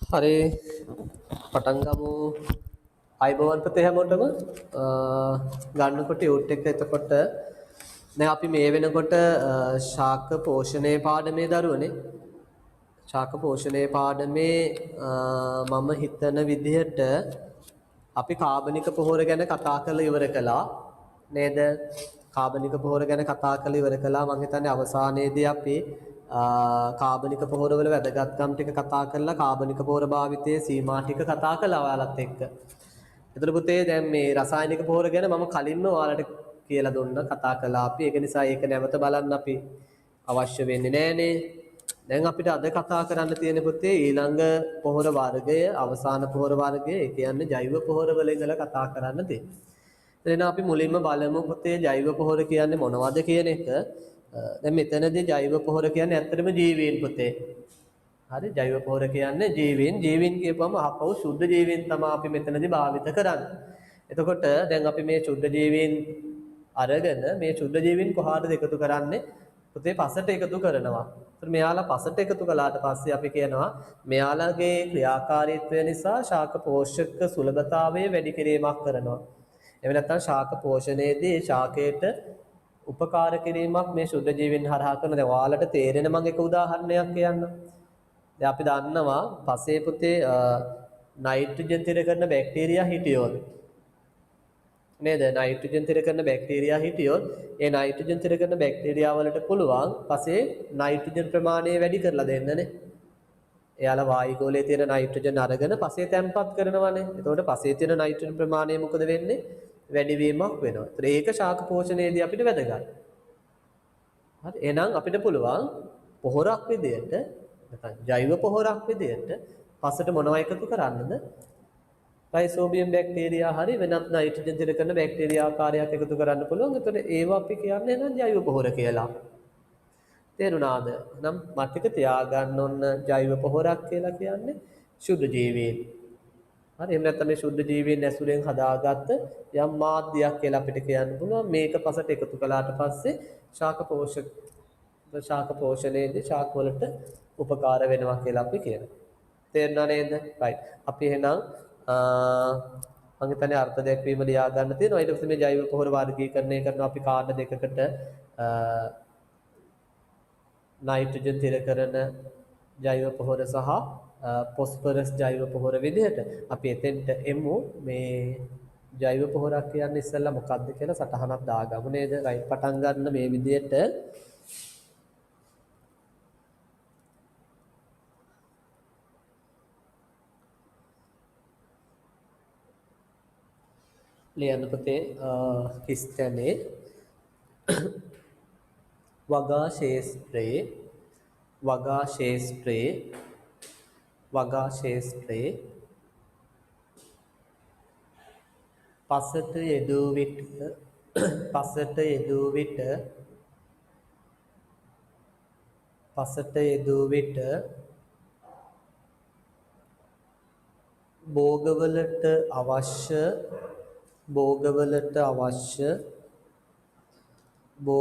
හරි පටන් ගමු අයිබෝවන් පුතේ හැමෝටම ගන්නකොට යූට් එක එතකොට දැන් අපි මේ වෙනකොට ශාක පෝෂණයේ පාඩමේ දරුවනේ ශාක පෝෂණයේ පාඩමේ මම හිතන විදිහට අපි කාබනික පොහොර ගැන කතා කරලා ඉවර කළා නේද කාබනික පොහොර ගැන කතා කරලා ඉවර කළා මම හිතන්නේ අවසානයේදී අපි කාබනික පොහොර වල වැදගත්කම් ටික කතා කරලා කාබනික පොහොර භාවිතයේ සීමා ටික කතා කළා ඔයාලත් එක්ක. එතකොට පුතේ දැන් මේ රසායනික පොහොර ගැන මම කලින්ම ඔයාලට කියලා දුන්නා කතා කළා අපි. ඒක නිසා ඒක නැවත බලන්න අපි අවශ්‍ය වෙන්නේ නෑනේ. දැන් අපිට අද කතා කරන්න තියෙන පුතේ ඊළඟ පොහොර වර්ගය අවසාන පොහොර වර්ගය ඒ කියන්නේ ජෛව පොහොර වල ඉඳලා කතා කරන්න තියෙන්නේ. එහෙනම් අපි මුලින්ම බලමු පුතේ ජෛව පොහොර කියන්නේ මොනවද කියන එක. දැන් මෙතනදී ජෛව පොහොර කියන්නේ ඇත්තටම ජීවීන් පුතේ. හරි ජෛව පොහොර කියන්නේ ජීවීන් කියපුවම අහපව සුද්ධ ජීවීන් තමයි අපි මෙතනදී භාවිත කරන්නේ. එතකොට දැන් අපි මේ සුද්ධ ජීවීන් අරගෙන මේ සුද්ධ ජීවීන් කොහාටද එකතු කරන්නේ? පුතේ පසට එකතු කරනවා. ඒත් මෙයාලා පසට එකතු කළාට පස්සේ අපි කියනවා මෙයාලගේ ක්‍රියාකාරීත්වය නිසා ශාක පෝෂක සුලභතාවය වැඩි කිරීමක් කරනවා. එහෙම නැත්නම් ශාක පෝෂණයේදී ශාකයට උපකාර කිරීමක් මේ සුද්ධ ජීවීන් හරහා කරන. දැන් ඔයාලට තේරෙන මම එක උදාහරණයක් කියන්නම්. දැන් අපි දන්නවා පසේ පුතේ නයිට්‍රජන් තිර කරන බැක්ටීරියා හිටියොත් නේද? නයිට්‍රජන් තිර කරන බැක්ටීරියා හිටියොත් ඒ නයිට්‍රජන් තිර කරන බැක්ටීරියා වලට පුළුවන් පසේ නයිට්‍රජන් ප්‍රමාණය වැඩි කරලා දෙන්නනේ. එයාලා වායුගෝලයේ තියෙන නයිට්‍රජන් අරගෙන පසේ තැම්පත් කරනවානේ. එතකොට පසේ තියෙන නයිට්‍රජන් ප්‍රමාණය මොකද වෙන්නේ? වැඩිවීමක් වෙනවා. ඒත් ඒක ශාක පෝෂණයේදී අපිට වැදගත්. හරි. එහෙනම් අපිට පුළුවන් පොහොරක් විදියට නැත්නම් ජෛව පොහොරක් විදියට පසට මොනවා එකතු කරන්නද? රයිසෝබියම් බැක්ටීරියා හරි වෙනත් නයිට්‍රජන් තිර කරන බැක්ටීරියා ආකාරයක් එකතු කරන්න පුළුවන්. ඒතකොට ඒවා අපි කියන්නේ නම් ජෛව පොහොර කියලා. තේරුණාද? නම් මතක තියාගන්න ඕන ජෛව පොහොරක් කියලා කියන්නේ සුද්ධ ජීවීන්. හරි එහෙම නැත්නම් මේ සුද්ධ ජීවීන් ඇසුරෙන් හදාගත්ත යම් මාධ්‍යයක් කියලා අපිට කියන්න පුළුවන්. මේක පසට එකතු කළාට පස්සේ ශාක පෝෂණයේදී ශාක වලට උපකාර වෙනවා කියලා අපි කියනවා. තේරුණා නේද? right. අපි එහෙනම් මම හිතන්නේ අර්ථ දැක්වීම ලියා ගන්න තියෙනවා. ඊට පස්සේ මේ ජෛව පොහොර වර්ගීකරණය කරනවා අපි කාණ්ඩ දෙකකට නයිට්‍රජන් තිර කරන ජෛව පොහොර සහ පොස්පරස් ජෛව පොහොර විදිහට අපි එතෙන්ට එමු මේ ජෛව පොහොරක් කියන්නේ ඉස්සෙල්ලා මොකක්ද කියලා සටහනක් දාගමු නේද? රයිට් පටන් ගන්න මේ විදිහට ලියන්න පුතේ කිස්තනේ වගා ශේෂ්ත්‍රයේ පසට යෙදූ විට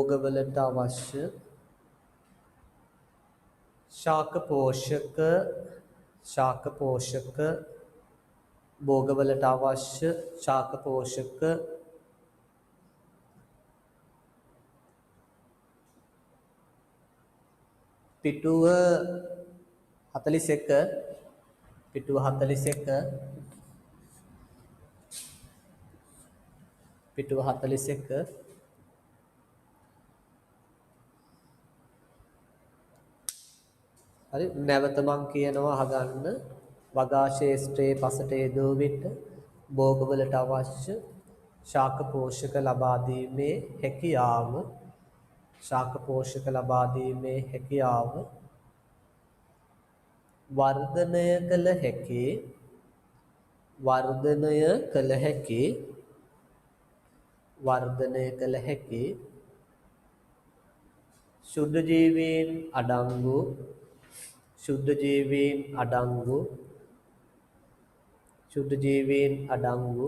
භෝගවලට අවශ්‍ය ශාක පෝෂක භෝගවලට අවශ්‍ය ශාක පෝෂක පිටුව 41 හරි නැවත මං කියනවා අහගන්න වගා ශේෂ්ත්‍රයේ පසට යෙදූ විට භෝගවලට අවශ්‍ය ශාක පෝෂක ලබා දීමේ හැකියාව වර්ධනය කළ හැකි ශුද්ධ ජීවීන් අඩංගු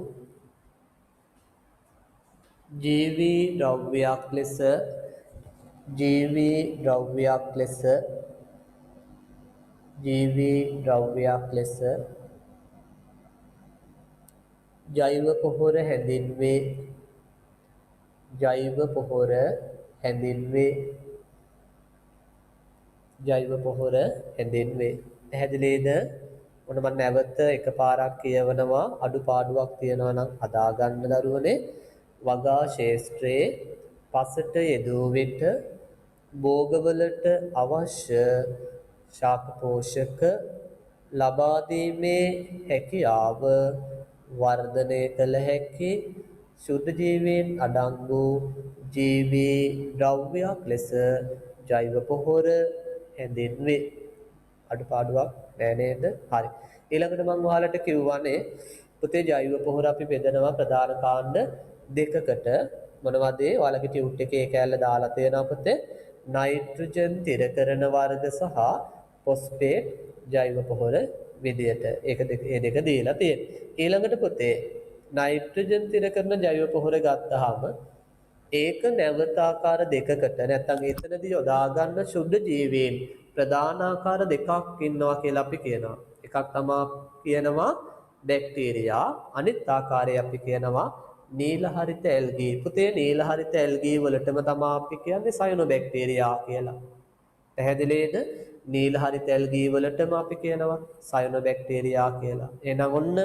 ජීවී ද්‍රව්‍යයක් ලෙස ජීවී ද්‍රව්‍යයක් ලෙස ජෛව පොහොර හැඳින්වේ. ජෛව පොහොර හැඳින්වේ. ජෛව පොහොර හැඳින්වේ. පැහැදිලිද? ඔන්න මම නැවත එකපාරක් කියවනවා. අඩුපාඩුවක් තියෙනවා නම් හදා ගන්න දරුවනේ. වගා ශේෂ්ත්‍රයේ පසට යෙදූ විට භෝගවලට අවශ්‍ය ශාක පෝෂක ලබා දීමේ හැකියාව වර්ධනය කළ හැකි ශුද්ධ ජීවීන් අඩංගු ජීවී ද්‍රව්‍යයක් ලෙස ජෛව පොහොර හැඳින්වේ. අඩුපාඩුවක් නෑ නේද? හරි. ඊළඟට මම ඔයාලට කිව්වනේ පුතේ ජෛව පොහොර අපි බෙදනවා ප්‍රධාන කාණ්ඩ දෙකකට. මොනවද ඒ? ඔයාලගේ ටියුට් එකේ කෑල්ල දාලා තියෙනවා පුතේ. නයිට්‍රජන් තිර කරන වර්ග සහ ෆොස්ෆේට් ජෛව පොහොර විදියට. ඒ දෙක දීලා තියෙනවා. ඊළඟට පුතේ නයිට්‍රජන් තිර කරන ජෛව පොහොර ගත්තාම ඒක නැවත ආකාර දෙකකට නැත්නම් එතනදී යොදා ගන්න ශුද්ධ ජීවීන් ප්‍රධාන ආකාර දෙකක් ඉන්නවා කියලා අපි කියනවා. එකක් තමයි කියනවා බැක්ටීරියා, අනිත් ආකාරය අපි කියනවා නීල හරිත ඇල්ගී. පුතේ නීල හරිත ඇල්ගී වලටම තමයි අපි කියන්නේ සයනොබැක්ටීරියා කියලා. පැහැදිලිද? නීල හරිත ඇල්ගී වලටම අපි කියනවා සයනොබැක්ටීරියා කියලා. එහෙනම් ඔන්න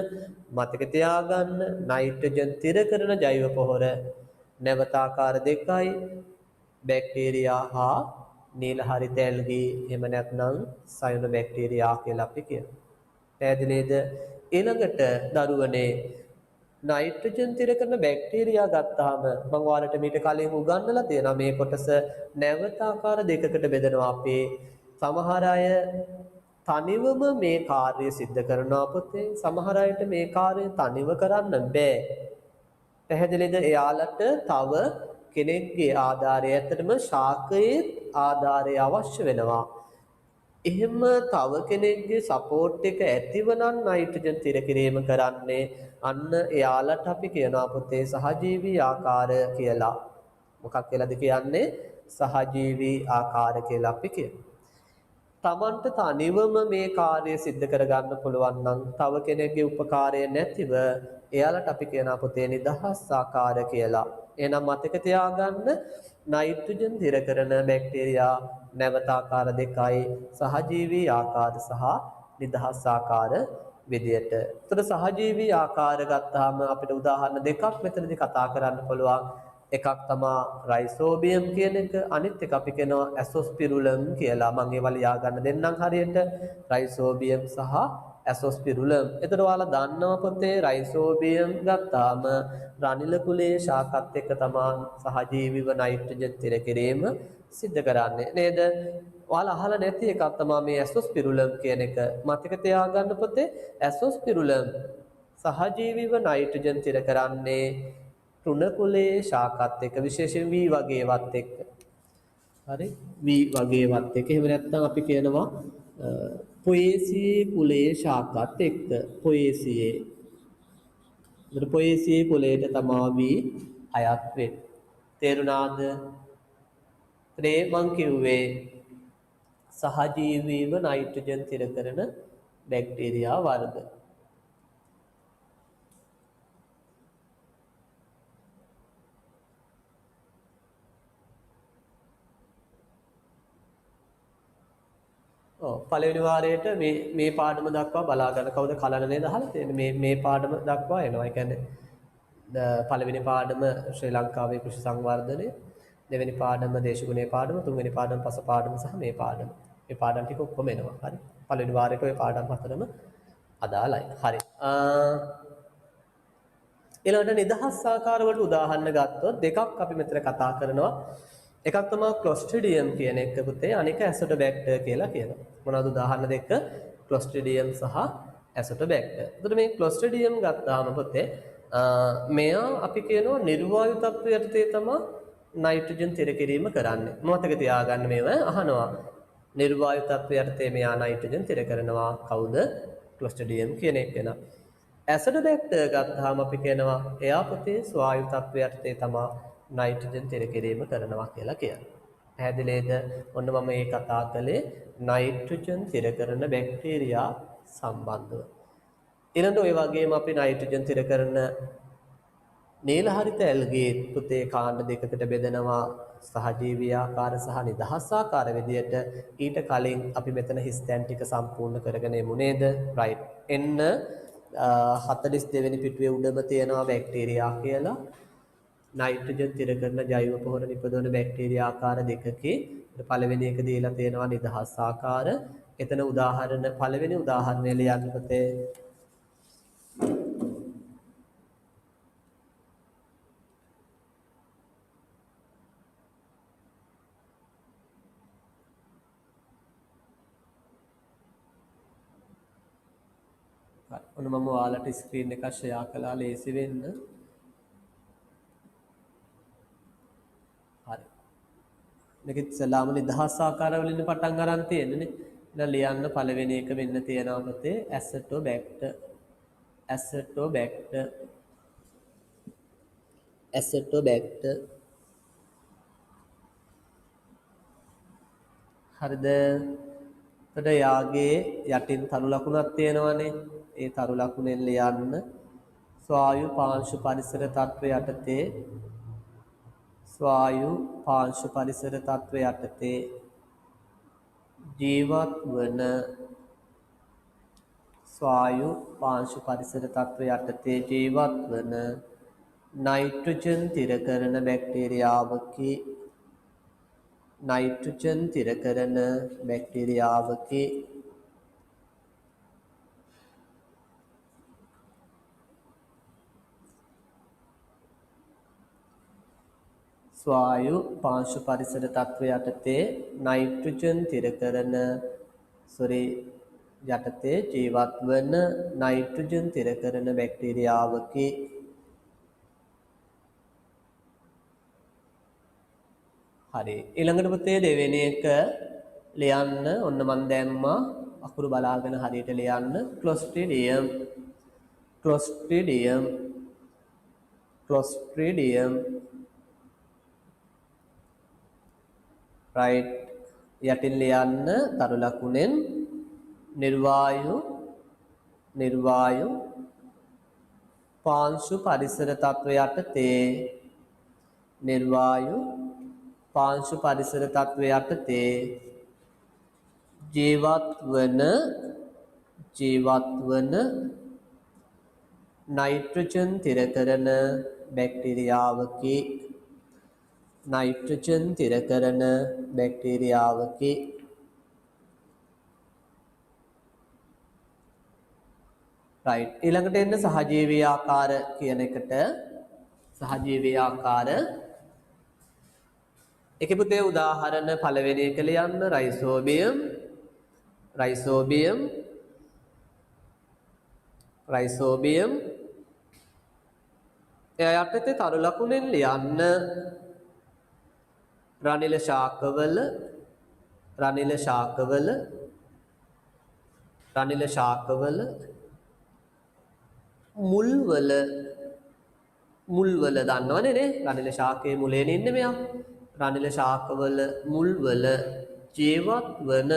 මතක තියාගන්න නයිට්‍රජන් තිර කරන ජෛව පොහොර නැවත ආකාර දෙකයි බැක්ටීරියා හා නීල හරිත ඇල්ගී එහෙම නැත්නම් සයනොබැක්ටීරියා කියලා අපි කියනවා. පැහැදිලිද? ඊළඟට දරුවනේ නයිට්‍රජන් තිර කරන බැක්ටීරියා ගත්තාම මම ඔයාලට මීට කලින් උගන්වලා තියෙනවා මේ කොටස නැවත ආකාර දෙකකට බෙදනවා අපි. සමහර අය තනිවම මේ කාර්යය සිද්ධ කරනවා පුතේ. සමහර අයට මේ කාර්යය තනිව කරන්න බෑ. පැහැදිලිද? එයාලට තව කෙනෙක්ගේ ආධාරය ඇත්තටම ශාකයේ ආධාරය අවශ්‍ය වෙනවා. එහෙම තව කෙනෙක්ගේ සපෝට් එක ඇතිව නම් නයිට්‍රජන් තිර කිරීම කරන්නේ අන්න එයාලට අපි කියනවා පුතේ සහජීවී ආකාර කියලා. මොකක් කියලාද කියන්නේ? සහජීවී ආකාර කියලා අපි කියනවා. තමන්ට තනිවම මේ කාර්යය සිද්ධ කරගන්න පුළුවන් නම් තව කෙනෙක්ගේ උපකාරය නැතිව එයාලට අපි කියනවා පුතේ නිදහස් ආකාර කියලා. එහෙනම් මතක තියාගන්න නයිට්‍රජන් තිර කරන බැක්ටීරියා නැවත ආකාර දෙකයි සහජීවී ආකාර සහ නිදහස් ආකාර විදියට. ඒතර සහජීවී ආකාර ගත්තාම අපිට උදාහරණ දෙකක් මෙතනදී කතා කරන්න පුළුවන්. එකක් තමයි රයිසෝබියම් කියන එක, අනිත් එක අපි කියනවා ඇසොස්පිරුලම් කියලා. මම ඒවා ලියා ගන්න දෙන්නම් හරියට. රයිසෝබියම් සහ ඇසොස්පිරුලම්. එතකොට ඔයාලා දන්නවා පුතේ රයිසෝබියම් ගත්තාම රනිල කුලයේ ශාකත් එක්ක තමයි සහජීවීව නයිට්‍රජන් තිර කිරීම සිද්ධ කරන්නේ නේද? ඔයාලා අහලා නැති එකක් තමයි මේ ඇසොස්පිරුලම් කියන එක. මතක තියාගන්න පුතේ ඇසොස්පිරුලම් සහජීවීව නයිට්‍රජන් තිර කරන්නේ තෘණ කුලයේ ශාකත් එක්ක, විශේෂයෙන් V වගේවත් එක්ක. හරි? V වගේවත් එක්ක. එහෙම නැත්නම් අපි කියනවා පොයේසියේ කුලයේ ශාකත් එක්ක. පොයේසියේ. ඒතර පොයේසියේ කුලයට තමයි V අයත් වෙන්නේ. තේරුණාද? ත්‍රේ මං කිව්වේ සහජීවීව නයිට්‍රජන් තිර කරන බැක්ටීරියා වර්ග. පළවෙනි වාරයට මේ පාඩම දක්වා බලා ගන්න. කවුද කලන නේද අහලා තියෙන්නේ? මේ පාඩම දක්වා එනවා. ඒ කියන්නේ පළවෙනි පාඩම ශ්‍රී ලංකාවේ කෘෂි සංවර්ධනය, දෙවෙනි පාඩම දේශගුණයේ පාඩම, තුන්වෙනි පාඩම පස පාඩම සහ මේ පාඩම. මේ පාඩම් ටික ඔක්කොම එනවා. හරි. පළවෙනි වාරයට ওই පාඩම් හතරම අදාළයි. හරි. ඊළඟට නිදහස් ආකාර වලට උදාහරණ ගත්තොත් දෙකක් අපි මෙතන කතා කරනවා. එකක් තමයි ක්ලොස්ට්‍රිඩියම් කියන එක පුතේ, අනික ඇසොටෝබැක්ටර් කියලා කියනවා. මොනවද උදාහරණ දෙක? ක්ලොස්ට්‍රිඩියම් සහ ඇසොටෝබැක්ටර්. එතකොට මේ ක්ලොස්ට්‍රිඩියම් ගත්තාම පුතේ මෙයා අපි කියනවා නිර්වායු තත්ත්වය යටතේ තමයි නයිට්‍රජන් තිර කිරීම කරන්නේ. මතක තියාගන්න මේවා අහනවා. නිර්වායු තත්ත්වය යටතේ මෙයා නයිට්‍රජන් තිර කරනවා. කවුද? ක්ලොස්ට්‍රිඩියම් කියන එක වෙනවා. ඇසොටෝබැක්ටර් ගත්තාම අපි කියනවා එයා පුතේ ස්වායු තත්ත්වය යටතේ තමයි නයිට්‍රජන් තිර කිරීම කරනවා කියලා කියනවා. පැහැදිලිද? ඔන්න මම මේ කතා කළේ නයිට්‍රජන් තිර කරන බැක්ටීරියා සම්බන්ධව. ඊළඟට ඔය වගේම අපි නයිට්‍රජන් තිර කරන නීල හරිත ඇල්ගේ පුතේ කාණ්ඩ දෙකකට බෙදනවා සහජීවී ආකාර සහ නිදහස් ආකාර විදියට. ඊට කලින් අපි මෙතන හිස්තැන් ටික සම්පූර්ණ කරගෙන යමු නේද? රයිට්. එන්න 42 වෙනි පිටුවේ උඩම තියෙනවා බැක්ටීරියා කියලා. නයිට්‍රජන් තිර කරන ජෛව පොහොර නිපදවන බැක්ටීරියා ආකාර දෙකකේ පළවෙනි එක දීලා තියෙනවා නිදහස් ආකාර. එතන උදාහරණ පළවෙනි උදාහරණය ලියන්න පුතේ. ඔන්න මම ඔයාලට ස්ක්‍රීන් එක ෂෙයා කළා ලේසි වෙන්න. හරි. මේක ඉස්සලාම නිදහස් ආකාර වලින් පටන් ගන්න තියෙන්නේ. දැන් ලියන්න පළවෙනි එක වෙන්න තියෙනවා පුතේ ඇසටෝබැක්ටර්. ඇසටෝබැක්ටර්. ඇසටෝබැක්ටර්. හරිද? එතකොට යාගේ යටින් තරු ලකුණක් තියෙනවානේ. ඒ තරු ලකුණෙන් ලියන්න ස්වායු පාංශු පරිසර තත්ත්වය යටතේ ස්වායු පාංශු පරිසර තත්ත්වය යටතේ ජීවත් වන ස්වායු පාංශු පරිසර තත්ත්වය යටතේ ජීවත් වන නයිට්‍රජන් තිර කරන බැක්ටීරියාවකි. නයිට්‍රජන් තිර කරන බැක්ටීරියාවකි. ස්වායු පාංශු පරිසර තත්ත්වය යටතේ නයිට්‍රජන් තිර කරන යටතේ ජීවත් වන නයිට්‍රජන් තිර කරන බැක්ටීරියාවකි. හරි. ඊළඟට පුතේ දෙවෙනි එක ලියන්න. ඔන්න මම දැම්මා අකුරු බලාගෙන හරියට ලියන්න. ක්ලොස්ට්‍රිඩියම්. ක්ලොස්ට්‍රිඩියම්. ක්ලොස්ට්‍රිඩියම්. right. යටින් ලියන්න තරු ලකුණෙන් නිර්වායු පාංශු පරිසර තත්ත්වය යටතේ නිර්වායු පාංශු පරිසර තත්ත්වය යටතේ ජීවත් වන නයිට්‍රජන් තිර කරන බැක්ටීරියාවකි. නයිට්‍රජන් තිර කරන බැක්ටීරියාවකි. right. ඊළඟට එන්න සහජීවී ආකාර කියන එකට. සහජීවී ආකාර එකේ පුතේ උදාහරණ පළවෙනි එක ලියන්න. රයිසෝබියම්. රයිසෝබියම්. රයිසෝබියම්. එයා යටතේ තරු ලකුණෙන් ලියන්න රනිල ශාකවල රනිල ශාකවල රනිල ශාකවල මුල්වල දන්නවනේ නේ රනිල ශාකයේ මුලේනේ ඉන්නේ මෙයා. රනිල ශාකවල මුල්වල ජීවත් වන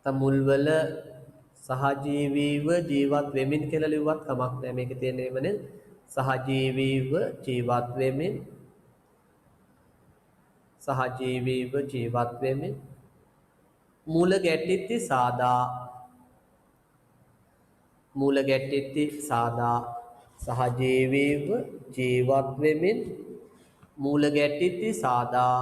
මුල්වල සහජීවීව ජීවත් වෙමින් කියලා ලිව්වත් කමක් නැහැ. මේකේ තියෙන එමනේ සහජීවීව ජීවත් වෙමින් සහජීවීව ජීවත් වෙමින් මූල ගැටිති සාදා මූල ගැටිති සාදා සහජීවීව ජීවත් වෙමින් මූල ගැටිති සාදා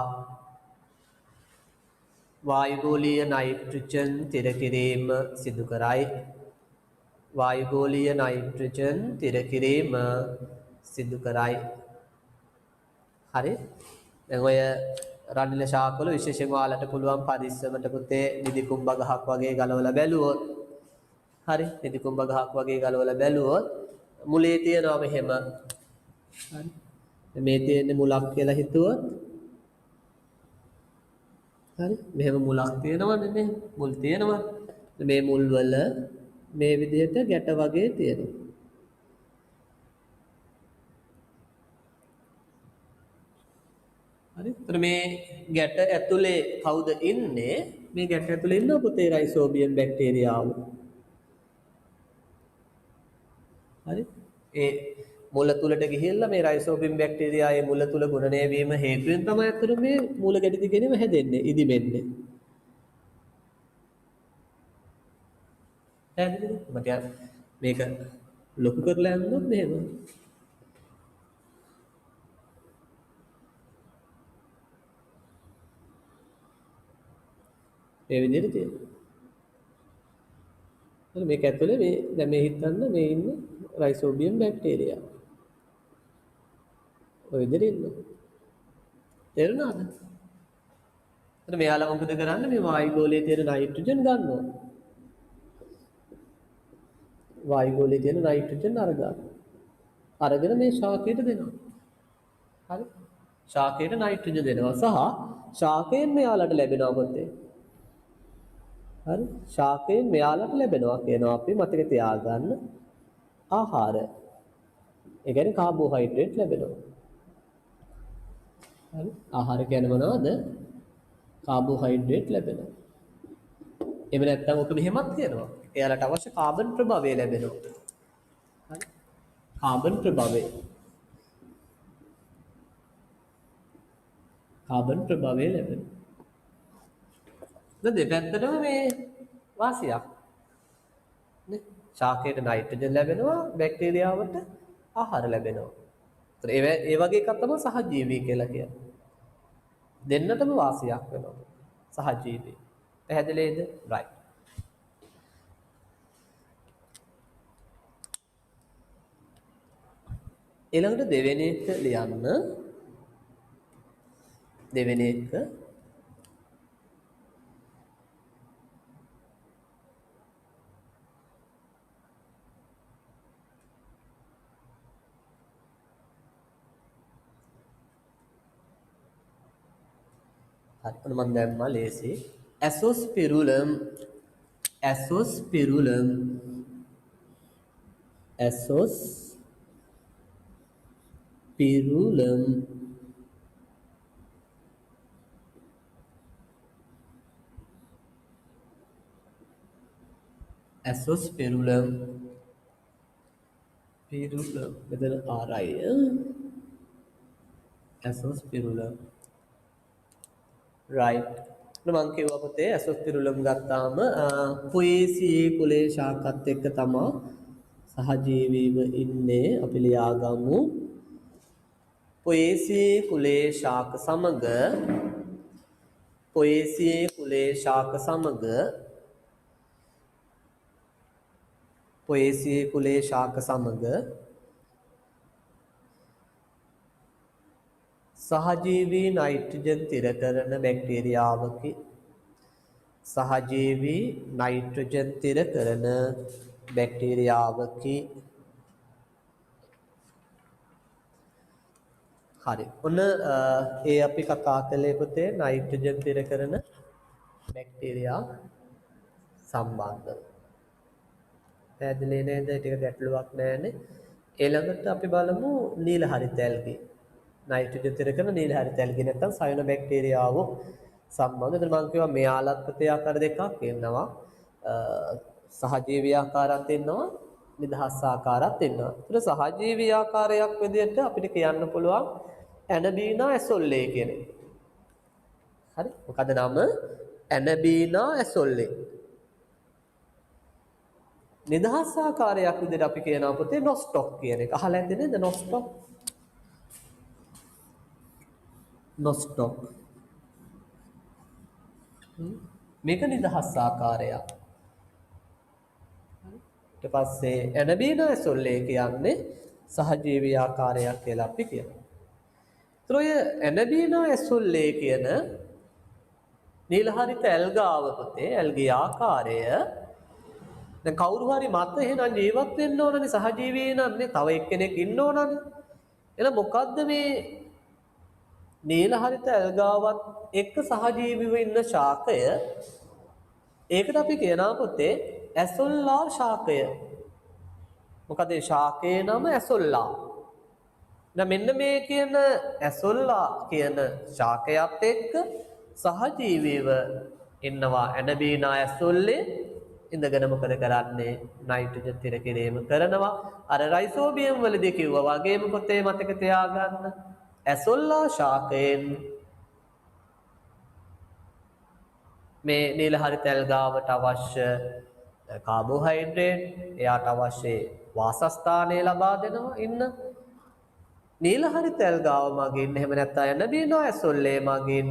වායුගෝලීය නයිට්‍රජන් තිර කිරීම සිදු කරයි. වායුගෝලීය නයිට්‍රජන් තිර කිරීම සිදු කරයි. හරි. දැන් ඔය රනිල ශාකවල විශේෂයෙන් ඔයාලට පුළුවන් පරිස්සමට පුතේ නිදි කුඹ ගහක් වගේ ගලවලා බැලුවොත් හරි නිදි කුඹ ගහක් වගේ ගලවලා බැලුවොත් මුලේ තියෙනවා මෙහෙම. හරි. මේ තියෙන්නේ මුලක් කියලා හිතුවොත් හරි මෙහෙම මුලක් තියෙනවනේ නේ මුල් තියෙනවා. මේ මුල් වල මේ විදිහට ගැට වගේ තියෙනවා. හරි. එතන මේ ගැට ඇතුලේ කවුද ඉන්නේ? මේ ගැට ඇතුලේ ඉන්න පුතේ රයිසෝබියම් බැක්ටීරියාව. හරි. ඒ මුල තුලට ගිහිල්ලා මේ රයිසෝබියම් බැක්ටීරියාවේ මුල තුල ගුණණය වීම හේතුවෙන් තමයි අතර මේ මූල ගැටි දිගෙනම හැදෙන්නේ, ඉදිමෙන්නේ. පැහැදිලිද? මට මේක ලොකු කරලා යන්නොත් මෙහෙම. මේ විදිහට තියෙනවා. හරි මේක ඇතුලේ මේ දැන් මේ හිතන්න මේ ඉන්නේ රයිසෝබියම් බැක්ටීරියා. ඔය විදිහට ඉන්නවා. තේරුණාද? එතන මෙයාලා මොකද කරන්නේ? මේ වායුගෝලයේ තියෙන නයිට්‍රජන් ගන්නවා. වායුගෝලයේ තියෙන නයිට්‍රජන් අරගන්නවා. අරගෙන මේ ශාකයට දෙනවා. හරි? ශාකයට නයිට්‍රජන් දෙනවා සහ ශාකයෙන් මෙයාලට ලැබෙනවා පොතේ. හරි? ශාකයෙන් මෙයාලට ලැබෙනවා කියනවා අපි මතක තියාගන්න ආහාර. ඒ කියන්නේ කාබෝහයිඩ්‍රේට් ලැබෙනවා. හරි? ආහාර කියන්නේ මොනවද? කාබෝහයිඩ්‍රේට් ලැබෙනවා. එහෙම නැත්නම් ඔක මෙහෙමත් කියනවා. එයාලට අවශ්‍ය කාබන් ප්‍රභවය ලැබෙනවා. හරි? කාබන් ප්‍රභවය. කාබන් ප්‍රභවය ලැබෙනවා. දෙපැත්තටම මේ වාසියක් නේ. ශාකයට නයිට්‍රජන් ලැබෙනවා, බැක්ටීරියාවට ආහාර ලැබෙනවා. ඒතර ඒ වගේ එකක් තමයි සහජීවී කියලා කියන්නේ. දෙන්නටම වාසියක් වෙනවා. සහජීවී. පැහැදිලිද? right. ඊළඟට දෙවෙනි එක ලියන්න. දෙවෙනි එක හරි මම දැම්මා ලේසි. ඇසොස්පිරුලම් ඇසොස්පිරුලම් ඇසොස්පිරුලම් ඇසොස්පිරුලම් පිරුලම් මෙතන ආරයි ඇසොස්පිරුලම් right. මම කියුවා පුතේ ඇසොස්පිරුලම් ගත්තාම පොයේසියේ කුලේ ශාකත් එක්ක තමයි සහජීවීව ඉන්නේ. අපි ලියාගමු පොයේසියේ කුලේ ශාක සමග පොයේසියේ කුලේ ශාක සමග පොයේසියේ කුලේ ශාක සමග සහජීවී නයිට්‍රජන් තිර කරන බැක්ටීරියාවකි. සහජීවී නයිට්‍රජන් තිර කරන බැක්ටීරියාවකි. හරි. ඔන්න ඒ අපි කතා කළේ පුතේ නයිට්‍රජන් තිර කරන බැක්ටීරියා සම්බන්ධව. පැහැදිලි නේද? ඒක ගැටලුවක් නැහැනේ. ඊළඟට අපි බලමු නීල හරිත ඇල්ගී. නයිට්‍රජන් තිර කරන නීල හරිත ඇල්ගී නැත්නම් සයනොබැක්ටීරියාව සම්බන්ධ. එතන මම කියවා මෙයාලත් ප්‍රති ආකාර දෙකක් ඉන්නවා. සහජීවී ආකාරات ඉන්නවා, නිදහස් ආකාරات ඉන්නවා. ඒතර සහජීවී ආකාරයක් විදිහට අපිට කියන්න පුළුවන් ඇනබීනා ඇසොල්ලේ කියන එක. හරි? මොකද නම? ඇනබීනා ඇසොල්ලේ. නිදහස් ආකාරයක් විදිහට අපි කියනවා පුතේ නොස්ටොක් කියන එක. අහලා ඇද්ද නේද නොස්ටොක්? නොස්ටොක්. මේක නිදහස් ආකාරයක්. ඊට පස්සේ ඇනබීනා ඇසොල්ලේ කියන්නේ සහජීවී ආකාරයක් කියලා අපි කියනවා. ඒතර ඔය ඇනබීනා ඇසොල්ලේ කියන නීලහරිත ඇල්ගාව පුතේ ඇල්ගී ආකාරය දැන් කවුරු හරි මත එහෙනම් ජීවත් වෙන්න ඕනනේ සහජීවී නන්නේ තව එක්කෙනෙක් ඉන්න ඕනනේ. එහෙනම් මොකද්ද මේ නීලහරිත ඇල්ගාවත් එක්ක සහජීවීව ඉන්න ශාකය? ඒකට අපි කියනවා පුතේ ඇසොල්ලා ශාකය. මොකද ඒ ශාකයේ නම ඇසොල්ලා. දැන් මෙන්න මේ කියන ඇසොල්ලා කියන ශාකයත් එක්ක සහජීවීව ඉන්නවා ඇනබීනා ඇසොල්ලේ ඉඳගෙන මොකද කරන්නේ නයිට්‍රජන් තිර කිරීම කරනවා අර රයිසෝබියම් වලදී කිව්වා වගේම පොතේ මතක තියාගන්න ඇසොල්ලා ශාකයෙන් මේ නිල හරිත ඇල්ගාවට අවශ්‍ය කාබෝහයිඩ්‍රේට් එයාට අවශ්‍ය වාසස්ථානය ලබා දෙනවා ඉන්න නිල හරිත ඇල්ගාව මගින් එහෙම නැත්නම් ඇනබීනා ඇසොල්ලේ මගින්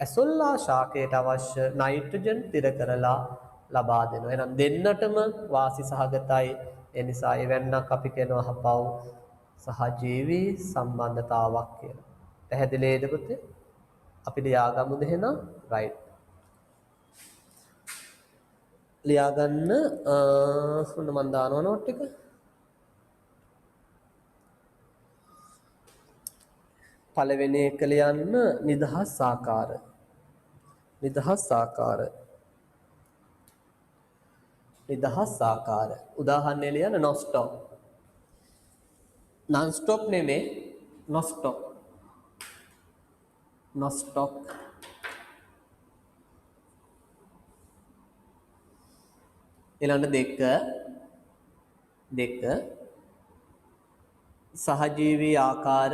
ඇසොල්ලා ශාකයට අවශ්‍ය නයිට්‍රජන් තිර කරලා ලබා දෙනවා. එහෙනම් දෙන්නටම වාසි සහගතයි. ඒ නිසා එවන්නක් අපි කියනවා හපව් සහජීවී සම්බන්ධතාවක් කියලා. පැහැදිලිද පුතේ? අපි ලියාගමුද එහෙනම්? right. ලියාගන්න මොන මන් දානවා නෝට් එක. පළවෙනි එක ලියන්න නිදහස් ආකාර. නිදහස් ආකාර. නිදහස් ආකාර. උදාහරණය ලියන්න නොස්ටොප්. non stop නෙමෙයි නොස්ටොප්. නොස්ටොප්. ඊළඟ දෙක සහජීවී ආකාර.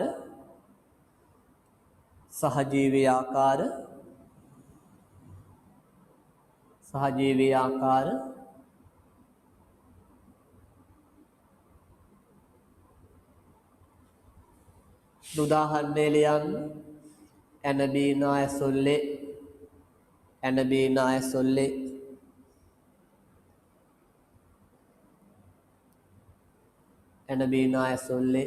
සහජීවී ආකාර. සහජීවී ආකාර. උදාහරණය ලියන්න ඇනබීනා ඇසොල්ලේ. ඇනබීනා ඇසොල්ලේ. ඇනබීනා ඇසොල්ලේ.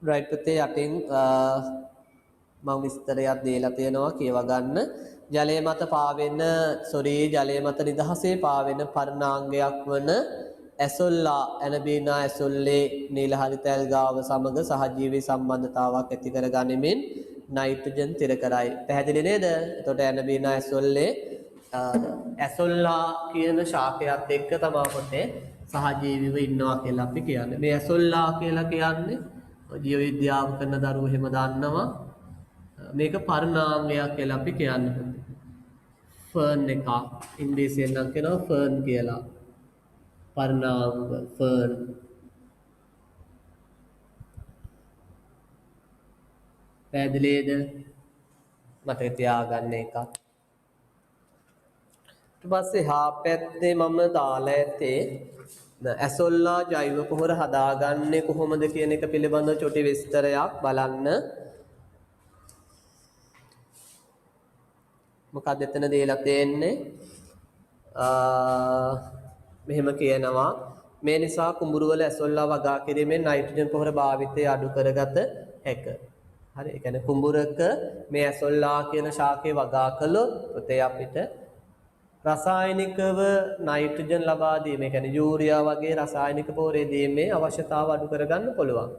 රයිට් පුතේ යටින් මම විස්තරයක් දීලා තියෙනවා කියව ගන්න. ජලය මත පාවෙන ජලය මත නිදහසේ පාවෙන පර්ණාංගයක් වන ඇසොල්ලා ඇනබීනා ඇසොල්ලේ නිල හරිත ඇල්ගාව සමග සහජීවී සම්බන්ධතාවක් ඇති කර ගනිමින් නයිට්‍රජන් තිර කරයි. පැහැදිලි නේද? එතකොට ඇනබීනා ඇසොල්ලේ ඇසොල්ලා කියන ශාකයත් එක්ක තමයි පොතේ සහජීවීව ඉන්නවා කියලා අපි කියන්නේ. මේ ඇසොල්ලා කියලා කියන්නේ ජීව විද්‍යාව කරන දරුවෝ එහෙම දන්නවා. මේක පරිණාමයක් කියලා අපි කියන්නේ. ෆර්න් එක ඉංග්‍රීසියෙන් නම් කියනවා ෆර්න් කියලා. පරිණාම ෆර්න්. පැහැදිලිද? මතක තියාගන්න එකක්. ඊට පස්සේ හා පැත්තේ මම දාලා ඇත්තේ ඇසොල්ලා ජෛව පොහොර හදාගන්නේ කොහොමද කියන එක පිළිබඳව චොටි විස්තරයක් බලන්න. මොකක්ද එතන දීලා තියෙන්නේ? මෙහෙම කියනවා මේ නිසා කුඹුරු වල ඇසොල්ලා වගා කිරීමෙන් නයිට්‍රජන් පොහොර භාවිතය අඩු කරගත හැක. හරි. ඒ කියන්නේ කුඹුරක මේ ඇසොල්ලා කියන ශාකය වගා කළොත් පුතේ අපිට රසායනිකව නයිට්‍රජන් ලබා දීම, ඒ කියන්නේ යූරියා වගේ රසායනික පොහොරේ දීමේ අවශ්‍යතාව අඩු කරගන්න පුළුවන්.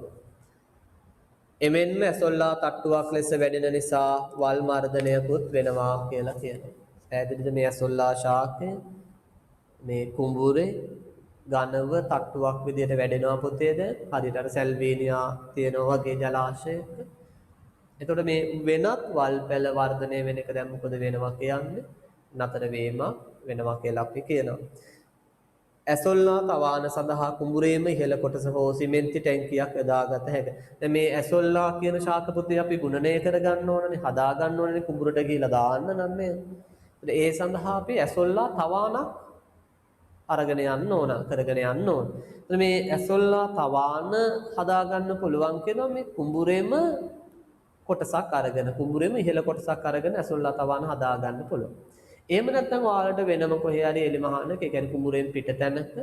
එමෙන්ම ඇසොල්ලා තට්ටුවක් ලෙස වැඩෙන නිසා වල් මර්ධනයකුත් වෙනවා කියලා කියනවා. පැහැදිලිද? මේ ඇසොල්ලා ශාකය මේ කුඹුරේ ඝනව තට්ටුවක් විදියට වැඩෙනවා පුතේද? හරියට අර සැල්වීනියා තියෙනවා වගේ ජලාශයක. එතකොට මේ වෙනත් වල් පැල වර්ධනය වෙන එක දැන් මොකද වෙනවා කියන්නේ? නතර වීම වෙනවා කියලා අපි කියනවා. ඇසොල්ලා තවාන සඳහා කුඹුරේම ඉහළ කොටස හෝ සිමෙන්ති ටැංකියක් යොදාගත හැකියි. දැන් මේ ඇසොල්ලා කියන ශාක පුතේ අපි ගුණනය කරගන්න ඕනනේ, හදා ගන්න ඕනනේ කුඹුරට ගිහිලා දාන්න නන්නේ. ඒ සඳහා අපි ඇසොල්ලා තවානක් අරගෙන යන්න ඕන, කරගෙන යන්න ඕන. මේ ඇසොල්ලා තවාන හදා ගන්න පුළුවන් කියනවා මේ කුඹුරේම කොටසක් අරගෙන, කුඹුරේම ඉහළ කොටසක් අරගෙන ඇසොල්ලා තවාන හදා ගන්න පුළුවන්. එහෙම නැත්නම් ඔයාලට වෙනම කොහේ හරි එලිමහනක, ඒ කියන්නේ කුඹුරෙන් පිට තැනක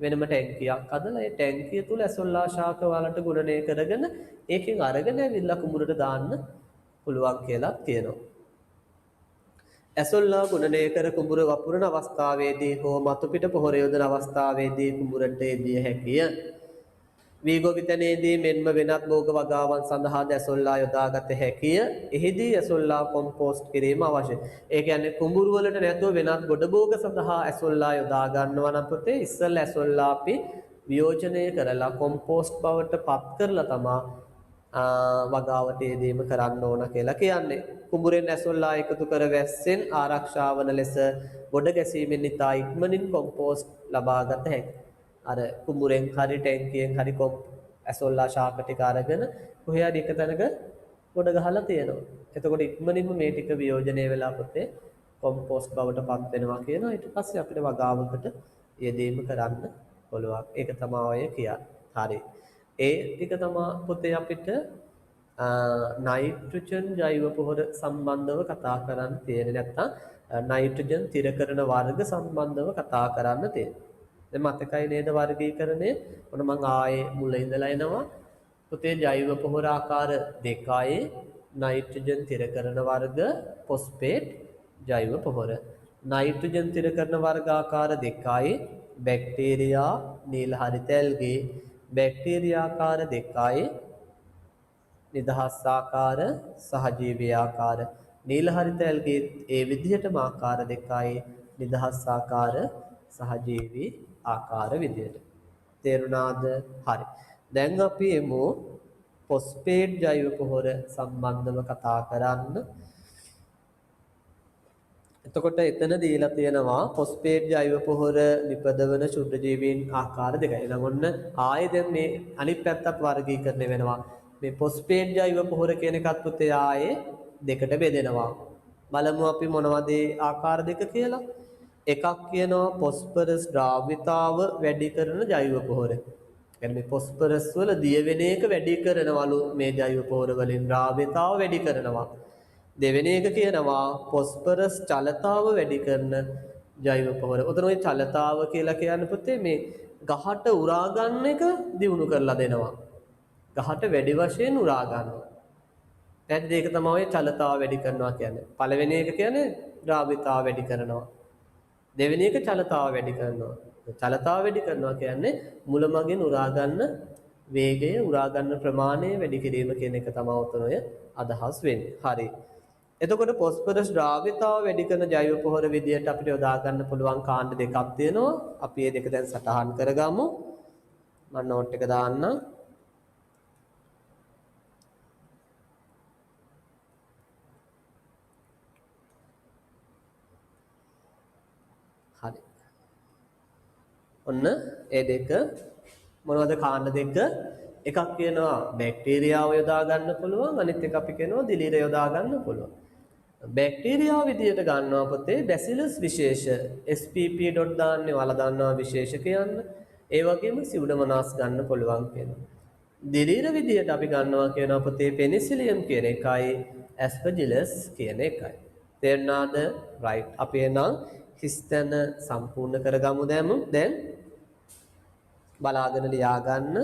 වෙනම ටැංකියක් හදලා ඒ ටැංකිය තුල ඇසොල්ලා ශාක ඔයාලට ගුණනය කරගෙන ඒකෙන් අරගෙන ඇවිල්ලා කුඹුරට දාන්න පුළුවන් කියලා කියනවා. ඇසොල්ලා ගුණනය කර කුඹුර වපුරන අවස්ථාවේදී හෝ මතු පිට පොහොර යොදන අවස්ථාවේදී කුඹුරට එදිය හැකිය. වීගොවිතනයේදී මෙන්ම වෙනත් භෝග වගාවන් සඳහා ඇසොල්ලා යොදාගත හැකිය. එහිදී ඇසොල්ලා කොම්පෝස්ට් කිරීම අවශ්‍යයි. ඒ කියන්නේ කුඹුරු වලට නැතුව වෙනත් ගොඩ භෝග සඳහා ඇසොල්ලා යොදා ගන්නවා නම් පුතේ ඉස්සෙල්ලා ඇසොල්ලා අපි වියෝජනය කරලා කොම්පෝස්ට් බවට පත් කරලා තමා වගාවට යෙදීම කරන්න ඕන කියලා කියන්නේ. කුඹුරෙන් ඇසොල්ලා එකතු කර වැස්සෙන් ආරක්ෂා වන ලෙස ගොඩ ගැසීමෙන් ඉතා ඉක්මනින් කොම්පෝස්ට් ලබාගත හැකියි. අර කුඹුරෙන් හරි ටැංකියෙන් හරි ඇසොල්ලා ශාක ටික අරගෙන කොහේ හරි එක තැනක ගොඩ ගහලා තියෙනවා. එතකොට ඉක්මනින්ම මේ ටික වියෝජනය වෙලා පොතේ කොම්පෝස්ට් බවට පත් වෙනවා කියනවා. ඊට පස්සේ අපිට වගාවකට යෙදීම කරන්න පුළුවන්. ඒක තමයි ඔය කියන්නේ. හරි. ඒ ටික තමයි පොතේ අපිට නයිට්‍රජන් ජෛව පොහොර සම්බන්ධව කතා කරන්න තියෙන්නේ. නැත්නම් නයිට්‍රජන් තිර කරන වර්ග සම්බන්ධව කතා කරන්න තියෙන්නේ. දැන් මතකයි නේද වර්ගීකරණය? ඔන්න මම ආයේ මුල ඉඳලා එනවා. පොතේ ජෛව පොහොර ආකාර දෙකයි නයිට්‍රජන් තිර කරන වර්ග පොස්පේට් ජෛව පොහොර. නයිට්‍රජන් තිර කරන වර්ග ආකාර දෙකයි බැක්ටීරියා නීල හරිත ඇල්ගේ බැක්ටීරියා ආකාර දෙකයි නිදහස් ආකාර සහජීවී ආකාර නීල හරිත ඇල්ගේ ඒ විදිහටම ආකාර දෙකයි නිදහස් ආකාර සහජීවී ආකාර විදිහට. තේරුණාද? හරි. දැන් අපි එමු පොස්පේට් ජෛව පොහොර සම්බන්ධව කතා කරන්න. එතකොට එතන දීලා තියෙනවා පොස්පේට් ජෛව පොහොර නිපදවන ශුද්ධජීවීන් ආකාර දෙකයි. එහෙනම් ඔන්න ආයේ දැන් මේ අනිත් පැත්තත් වර්ගීකරණය වෙනවා. මේ පොස්පේට් ජෛව පොහොර කියන එකත් පුතේ ආයේ දෙකට බෙදෙනවා. බලමු අපි මොනවද ආකාර දෙක කියලා. එකක් කියනවා පොස්පරස් ද්‍රාව්‍යතාව වැඩි කරන ජෛව පොහොර. කියන්නේ මේ පොස්පරස් වල දිය වෙන එක වැඩි කරනවලු මේ ජෛව පොහොර වලින් ද්‍රාව්‍යතාව වැඩි කරනවා. දෙවෙනි එක කියනවා පොස්පරස් චලතාව වැඩි කරන ජෛව පොහොර. උතන ওই චලතාව කියලා කියන්නේ පුතේ මේ ගහට උරා ගන්න එක දියුණු කරලා දෙනවා. ගහට වැඩි වශයෙන් උරා ගන්නවා. දැන් ඒක තමයි ඔය චලතාව වැඩි කරනවා කියන්නේ. පළවෙනි එක කියන්නේ ද්‍රාව්‍යතාව වැඩි කරනවා. දෙවෙනි එක චලතාව වැඩි කරනවා. චලතාව වැඩි කරනවා කියන්නේ මුලමගින් උරා ගන්න වේගය, උරා ගන්න ප්‍රමාණය වැඩි කිරීම කියන එක තමයි උතන ඔය අදහස් වෙන්නේ. හරි. එතකොට පොස්පරස් ද්‍රාව්‍යතාව වැඩි කරන ජෛව පොහොර විදියට අපිට යොදා ගන්න පුළුවන් කාණ්ඩ දෙකක් තියෙනවා. අපි මේ දෙක දැන් සටහන් කරගමු. මම නෝට් එක දාන්නම්. හරි. ඔන්න ඒ දෙක මොනවද කාණ්ඩ දෙක? එකක් කියනවා බැක්ටීරියාව යොදා ගන්න පුළුවන්, අනිත් එක අපි කියනවා දිලීර යොදා ගන්න පුළුවන්. බැක්ටීරියා විදියට ගන්නවා පොතේ බැසිලස් විශේෂ SPP ඩොට් දාන්නේ ඔයාලා දන්නවා විශේෂ කියන්න. ඒ වගේම සිවුඩමනාස් ගන්න පුළුවන් කියනවා. දිලීර විදියට අපි ගන්නවා කියනවා පොතේ පෙනිසිලියම් කියන එකයි ඇස්පර්ජිලස් කියන එකයි. තේරුණාද? රයිට්. අපි එනම් හිස්තැන සම්පූර්ණ කරගමු දැන් බලාගෙන ලියා ගන්න.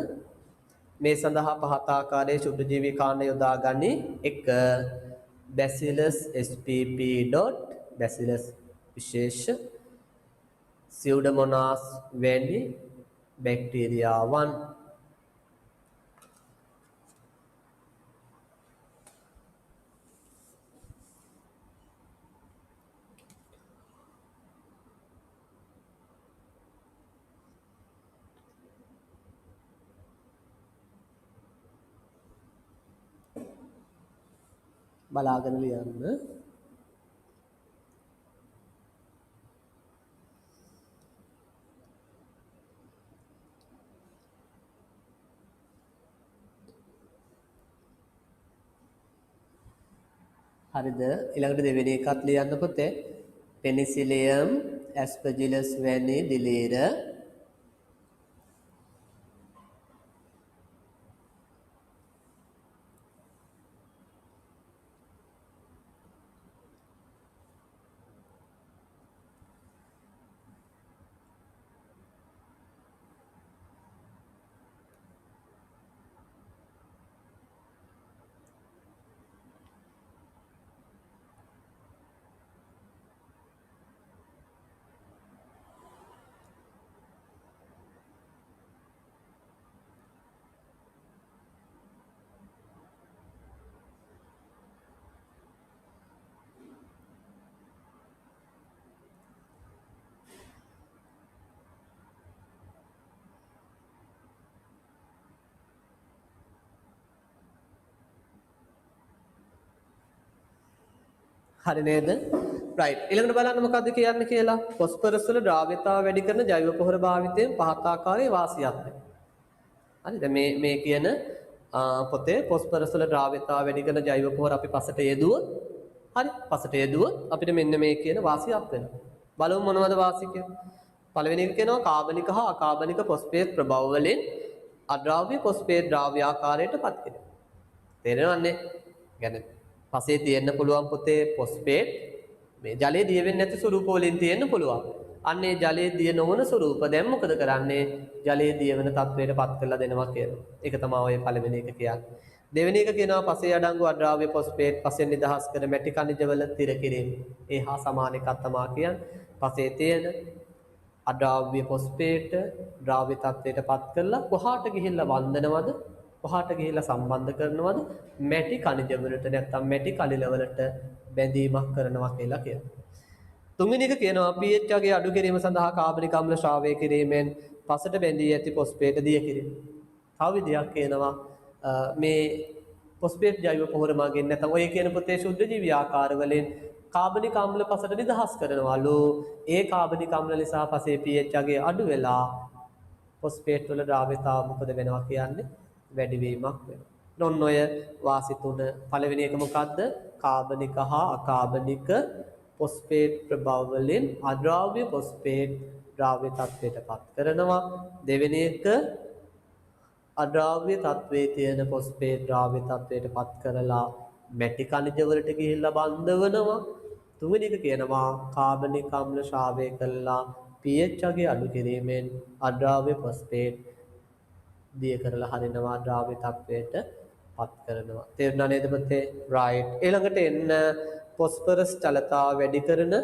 මේ සඳහා පහත ආකාරයේ ශුද්ධජීවී කාණ්ඩ යොදා ගනි. 1 Bacillus spp dot Bacillus විශේෂ Pseudomonas වැනි බැක්ටීරියාවන්. බලාගෙන ලියන්න. හරිද? ඊළඟට දෙවෙනි එකත් ලියන්න පුතේ. පෙනිසිලියම් ඇස්පර්ජිලස් වැනි දිලීර හරි නේද? රයිට්. ඊළඟට බලන්න මොකද්ද කියන්නේ කියලා. ෆොස්ෆරස් වල ද්‍රාව්‍යතාව වැඩි කරන ජෛව පොහොර භාවිතයෙන් පහත් ආකාරයේ වාසියක්ද. හරි දැන් මේ කියන පොතේ ෆොස්ෆරස් වල ද්‍රාව්‍යතාව වැඩි කරන ජෛව පොහොර අපි පසට යෙදුවොත් හරි පසට යෙදුවොත් අපිට මෙන්න මේ කියන වාසියක් වෙනවා. බලමු මොනවද වාසිය කියන්නේ. පළවෙනි එක කියනවා කාබනික හා අකාබනික ෆොස්ෆේට් ප්‍රභව වලින් අද්‍රාව්‍ය ෆොස්ෆේට් ද්‍රාව්‍ය ආකාරයට පත් කෙරේ. තේරෙනවන්නේ? يعني පසේ තියෙන්න පුළුවන් පොතේ ෆොස්ෆේට් මේ ජලයේ දිය වෙන්නේ නැති ස්වරූප වලින් තියෙන්න පුළුවන්. අන්නේ ජලයේ දිය නොවන ස්වරූප දැන් මොකද කරන්නේ? ජලයේ දිය වෙන තත්වයට පත් කරලා දෙනවා කියනවා. ඒක තමයි ඔය පළවෙනි එක කියන්නේ. දෙවෙනි එක කියනවා පසේ අඩංගු අද්‍රාව්‍ය ෆොස්ෆේට් පසෙන් නිදහස් කර මැටි කණිජවල තිර කිරීම. ඒ හා සමාන එකක් තමයි කියන්නේ. පසේ තියෙන අද්‍රාව්‍ය ෆොස්ෆේට් ද්‍රාව්‍ය තත්වයට පත් කරලා කොහාට ගිහිල්ලා වන්දනවද? කොහාට ගිහිල්ලා සම්බන්ධ කරනවද? මැටි කණිජ වලට නැත්නම් මැටි කලිල වලට බැඳීමක් කරනවා කියලා කියනවා. තුන්වෙනි එක කියනවා pH ගේ අඩු කිරීම සඳහා කාබනික අම්ල ශ්‍රාවය කිරීමෙන් පසට බැඳී ඇති ෆොස්ෆේට් දිය කිරීම. තව විදියක් කියනවා මේ ෆොස්ෆේට් ජෛව පොහොර මගින් නැත්නම් ඔය කියන පොතේ ශුද්ධ ජීවී ආකාර වලින් කාබනික අම්ල පසට නිදහස් කරනවලු. ඒ කාබනික අම්ල නිසා පසේ pH ගේ අඩු වෙලා ෆොස්ෆේට් වල ද්‍රාව්‍යතාව මොකද වෙනවා කියන්නේ? වැඩි වීමක් වෙනවා. ඔන්න ඔය වාසි තුන පළවෙනි එක මොකද්ද? කාබනික හා අකාබනික ෆොස්ෆේට් ප්‍රභව වලින් අද්‍රාව්‍ය ෆොස්ෆේට් ද්‍රාව්‍ය තත්වයට පත් කරනවා. දෙවෙනි එක අද්‍රාව්‍ය තත්වයේ තියෙන ෆොස්ෆේට් ද්‍රාව්‍ය තත්වයට පත් කරලා මැටි කණිජ වලට ගිහිල්ලා බඳවනවා. තුන්වෙනි එක කියනවා කාබනික අම්ල ශ්‍රාවය කළා pH ගේ අඩු කිරීමෙන් අද්‍රාව්‍ය ෆොස්ෆේට් දිය කරලා හරිනවා ද්‍රාව්‍ය තත්වයට පත් කරනවා. තේරුණා නේද පුතේ? රයිට්. ඊළඟට එන්න ෆොස්ෆරස් චලතාව වැඩි කරන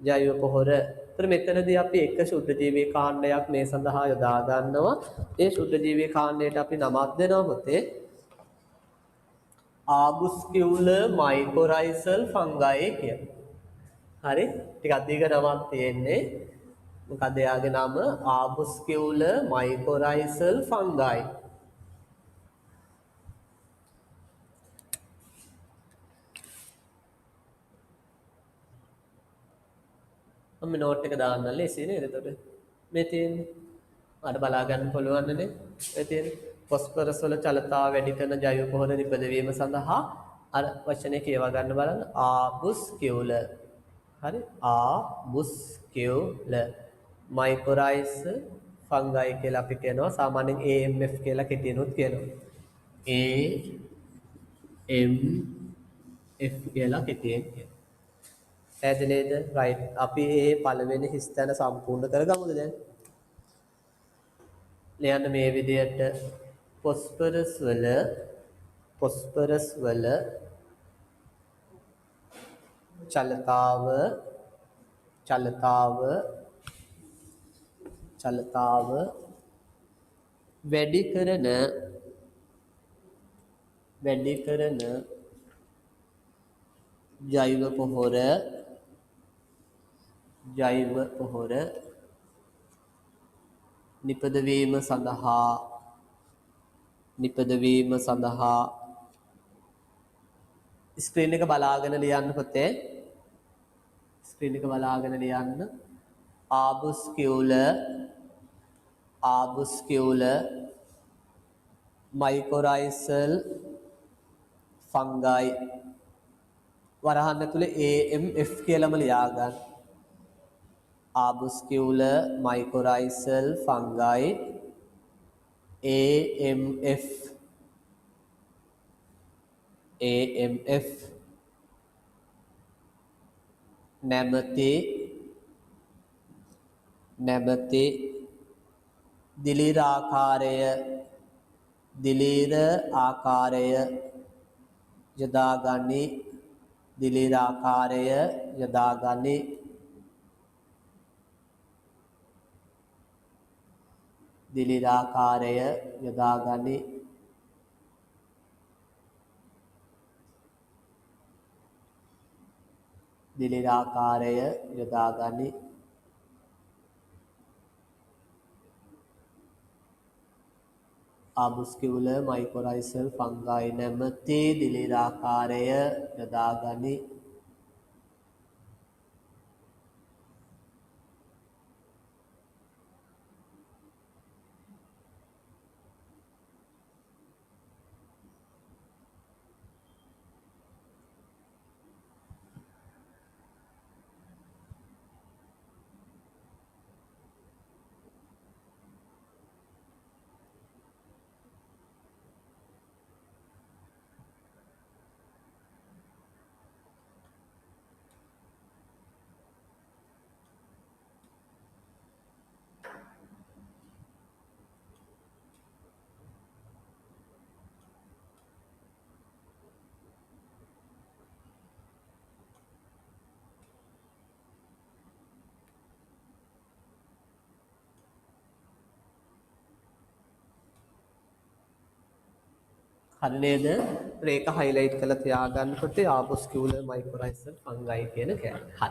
ජෛව පොහොර. ඒතර මෙතනදී අපි එක ශුද්ධ ජීවී කාණ්ඩයක් මේ සඳහා යොදා ගන්නවා. ඒ ශුද්ධ ජීවී කාණ්ඩයට අපි නමක් දෙනවා පුතේ. ආබුස්කියුලර් මයිකොරයිසල් ෆංගයි කියලා. හරි? ටිකක් දීර්ඝ නමක් තියෙන්නේ. මොකද එයාගේ නම ආබුස්කියුලර් මයිකොරයිසල් ෆංගයි. මම නෝට් එක දාන්නල්ල එසේ නේද? එතකොට මේ තියෙන්නේ අර බලා ගන්න පුළුවන් නේ. ඒ තියෙන්නේ ෆොස්ෆරස් වල චලතාව වැඩි කරන ජෛව පොහොර නිපදවීම සඳහා අර වචනේ කියවා ගන්න බලන්න ආබුස්කියුලර්. හරි? ආබුස්කියුලර් මයිකොරයිසල් ෆංගයි කියලා අපි කියනවා. සාමාන්‍යයෙන් AMF කියලා කෙටිනුත් කියනවා. AMF කියලා කෙටියෙන් කියනවා. ඇදනේද? රයිට්. අපි මේ පළවෙනි හිස්තැන සම්පූර්ණ කරගමුද දැන්? ලියන්න මේ විදියට ෆොස්ෆරස් වල චලතාව වැඩි කරන ජෛව පොහොර නිපදවීම සඳහා ස්ක්‍රීන් එක බලාගෙන ලියන්න පුතේ. ස්ක්‍රීන් එක බලාගෙන ලියන්න. ආබුස්කියුලර් මයිකොරයිසල් ෆංගයි වරහන් ඇතුලේ AMF කියලාම ලියා ගන්න. ආබුස්කියුලර් මයිකොරයිසල් ෆංගයි AMF නැමැති දිලීර ආකාරය යොදාගනි. ආබුස්කියුලර් මයිකොරයිසල් ෆංගයි නැමැති දිලීර ආකාරය යොදාගනි. හරි නේද? ඒක highlight කරලා තියාගන්නකොට ආපොස්කියුලර් මයිකොරයිසල් ෆංගයි කියන කෑල්ල. හරි.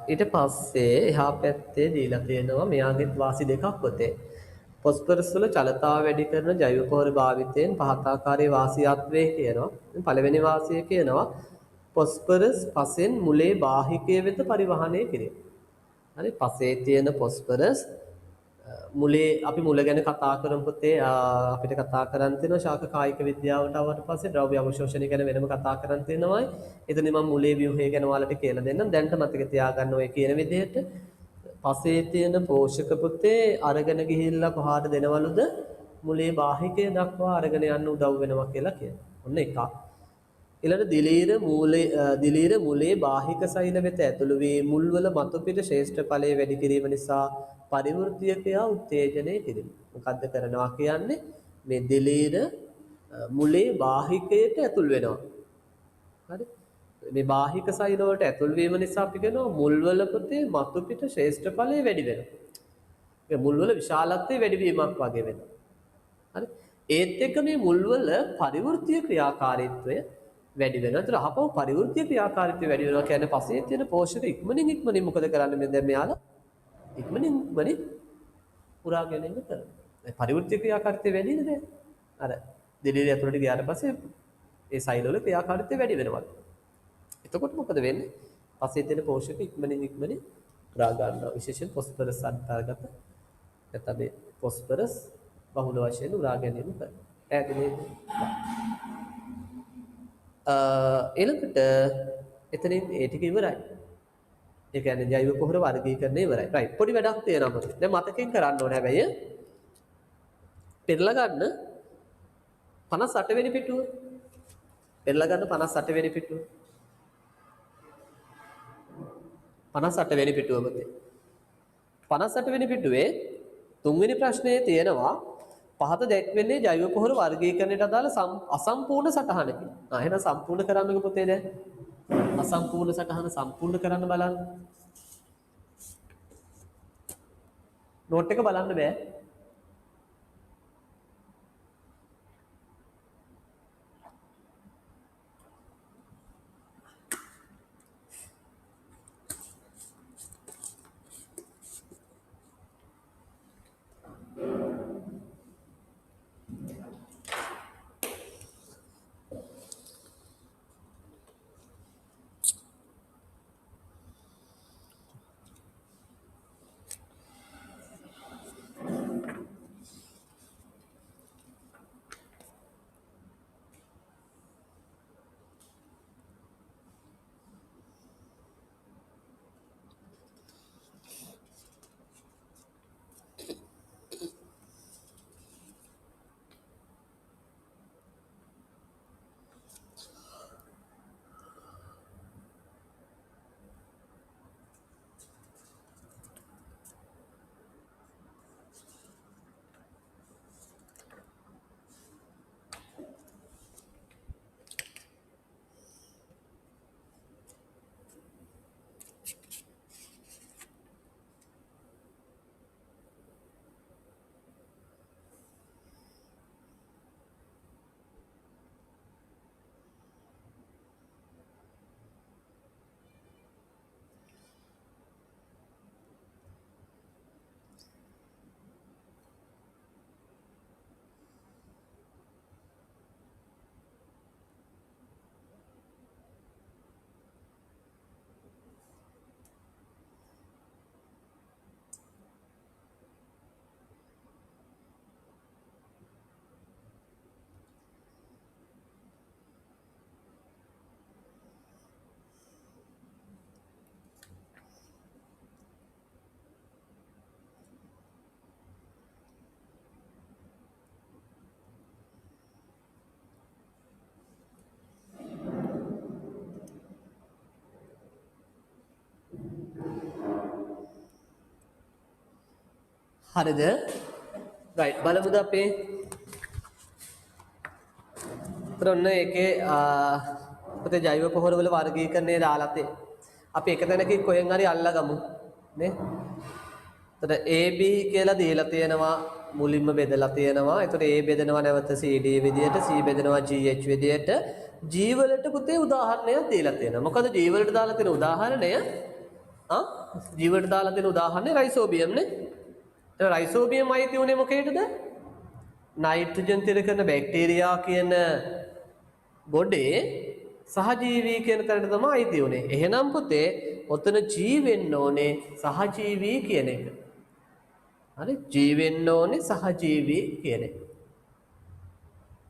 ඊට පස්සේ එහා පැත්තේ දීලා තියෙනවා මෙයාගෙත් වාසි දෙකක් පොතේ. ෆොස්ෆරස් වල චලතාව වැඩි කරන ජෛව පොහොර භාවිතයෙන් පහත ආකාරයේ වාසියත්වයේ කියනවා. පළවෙනි වාසිය කියනවා ෆොස්ෆරස් පසෙන් මුලේ බාහිකය වෙත පරිවහනය කිරීම. හරි පසේ තියෙන ෆොස්ෆරස් මුලේ අපි මුල ගැන කතා කරමු පුතේ අපිට කතා කරන් තියෙනවා ශාක කායික විද්‍යාවට ආවට පස්සේ ද්‍රව්‍ය අවශෝෂණය ගැන වෙනම කතා කරන් තියෙනවායි. එතන මම මුලේ ව්‍යුහය ගැන ඔයාලට කියලා දෙන්නම්. දැන්ට මතක තියාගන්න ඔය කියන විදිහට පසේ තියෙන පෝෂක පුතේ අරගෙන ගිහිල්ලා කොහාට දෙනවලුද? මුලේ බාහිකය දක්වා අරගෙන යන්න උදව් වෙනවා කියලා කියනවා. ඔන්න එකක්. ඊළඟ දිලීර මුලේ බාහික සෛල වෙත ඇතුළු වී මුල්වල මතු පිට ශ්‍රේෂ්ඨ ඵලයේ වැඩි කිරීම නිසා පරිවෘත්තීය ක්‍රියා උත්තේජනය කිරීම. මොකද්ද කරනවා කියන්නේ? මේ දිලීර මුලේ බාහිකයට ඇතුල් වෙනවා. හරි? මේ බාහික සෛල වලට ඇතුල් වීම නිසා අපි කියනවා මුල්වල පුතේ මතු පිට ශ්‍රේෂ්ඨ ඵලයේ වැඩි වෙනවා. ඒ මුල්වල විශාලත්වයේ වැඩි වීමක් වගේ වෙනවා. හරි? ඒත් එක්ක මේ මුල්වල පරිවෘත්තීය ක්‍රියාකාරීත්වය වැඩි වෙනවා. ඒතර අහපව පරිවෘත්තීය ක්‍රියාකාරීත්වය වැඩි වෙනවා කියන්නේ පස්සේ තියෙන පෝෂක ඉක්මනින් මොකද කරන්නේ මේ දැන් මෙයාලා ඉක්මනින් පුරා ගැනීම කරනවා. ඒ පරිවෘත්තීය ක්‍රියාකාරීත්වය වැඩි නේද? අර දිලීර ඇතුළට ගියාට පස්සේ ඒ සෛල වල ක්‍රියාකාරීත්වය වැඩි වෙනවා. එතකොට මොකද වෙන්නේ? පස්සේ තියෙන පෝෂක ඉක්මනින් පුරා ගන්නවා. විශේෂයෙන් ෆොස්ෆරස් අන්තර්ගත නැත්නම් මේ ෆොස්ෆරස් බහුල වශයෙන් උරා ගැනීම කරනවා. ඈතනේ ඊළඟට එතනින් ඒ ටික ඉවරයි. ඒ කියන්නේ ජෛව පොහොර වර්ගීකරණය ඉවරයි. රයිට්. පොඩි වැඩක් තියෙනවා. දැන් මතකයෙන් කරන්න ඕනේ හැබැයි පෙරලා ගන්න 58 වෙනි පිටුව. පෙරලා ගන්න 58 වෙනි පිටුව. 58 වෙනි පිටුව පුතේ. 58 වෙනි පිටුවේ 3 වෙනි ප්‍රශ්නයේ තියෙනවා පහත දැක්වෙන්නේ ජෛව පොහොර වර්ගීකරණයට අදාළ අසම්පූර්ණ සටහනකි. එහෙනම් සම්පූර්ණ කරන්නකො පුතේ දැන්. අසම්පූර්ණ සටහන සම්පූර්ණ කරන්න බලන්න. නෝට් එක බලන්න බෑ. හරිද? රයිට් බලමුද අපේ ඔන්න ඒකේ පුතේ ජෛව පොහොර වල වර්ගීකරණය දාලා තියෙන්නේ. අපි එක තැනකින් කොහෙන් හරි අල්ලගමු නේ. එතකොට AB කියලා දීලා තියෙනවා මුලින්ම බෙදලා තියෙනවා. ඒතකොට A බෙදෙනවා නැවත CD විදියට, C බෙදෙනවා GH විදියට. G වලට පුතේ උදාහරණයක් දීලා තියෙනවා. මොකද G වලට දාලා තියෙන උදාහරණය G වලට දාලා තියෙන උදාහරණය රයිසෝබියම් නේ. ඒ රයිසෝබියම් අයිති උනේ මොකේද? නයිට්‍රජන් තිර කරන බැක්ටීරියා කියන ගොඩේ සහජීවී කියන තැනට තමයි අයිති උනේ. එහෙනම් පුතේ ඔතන G වෙන්න ඕනේ සහජීවී කියන එක. හරි G වෙන්න ඕනේ සහජීවී කියන එක.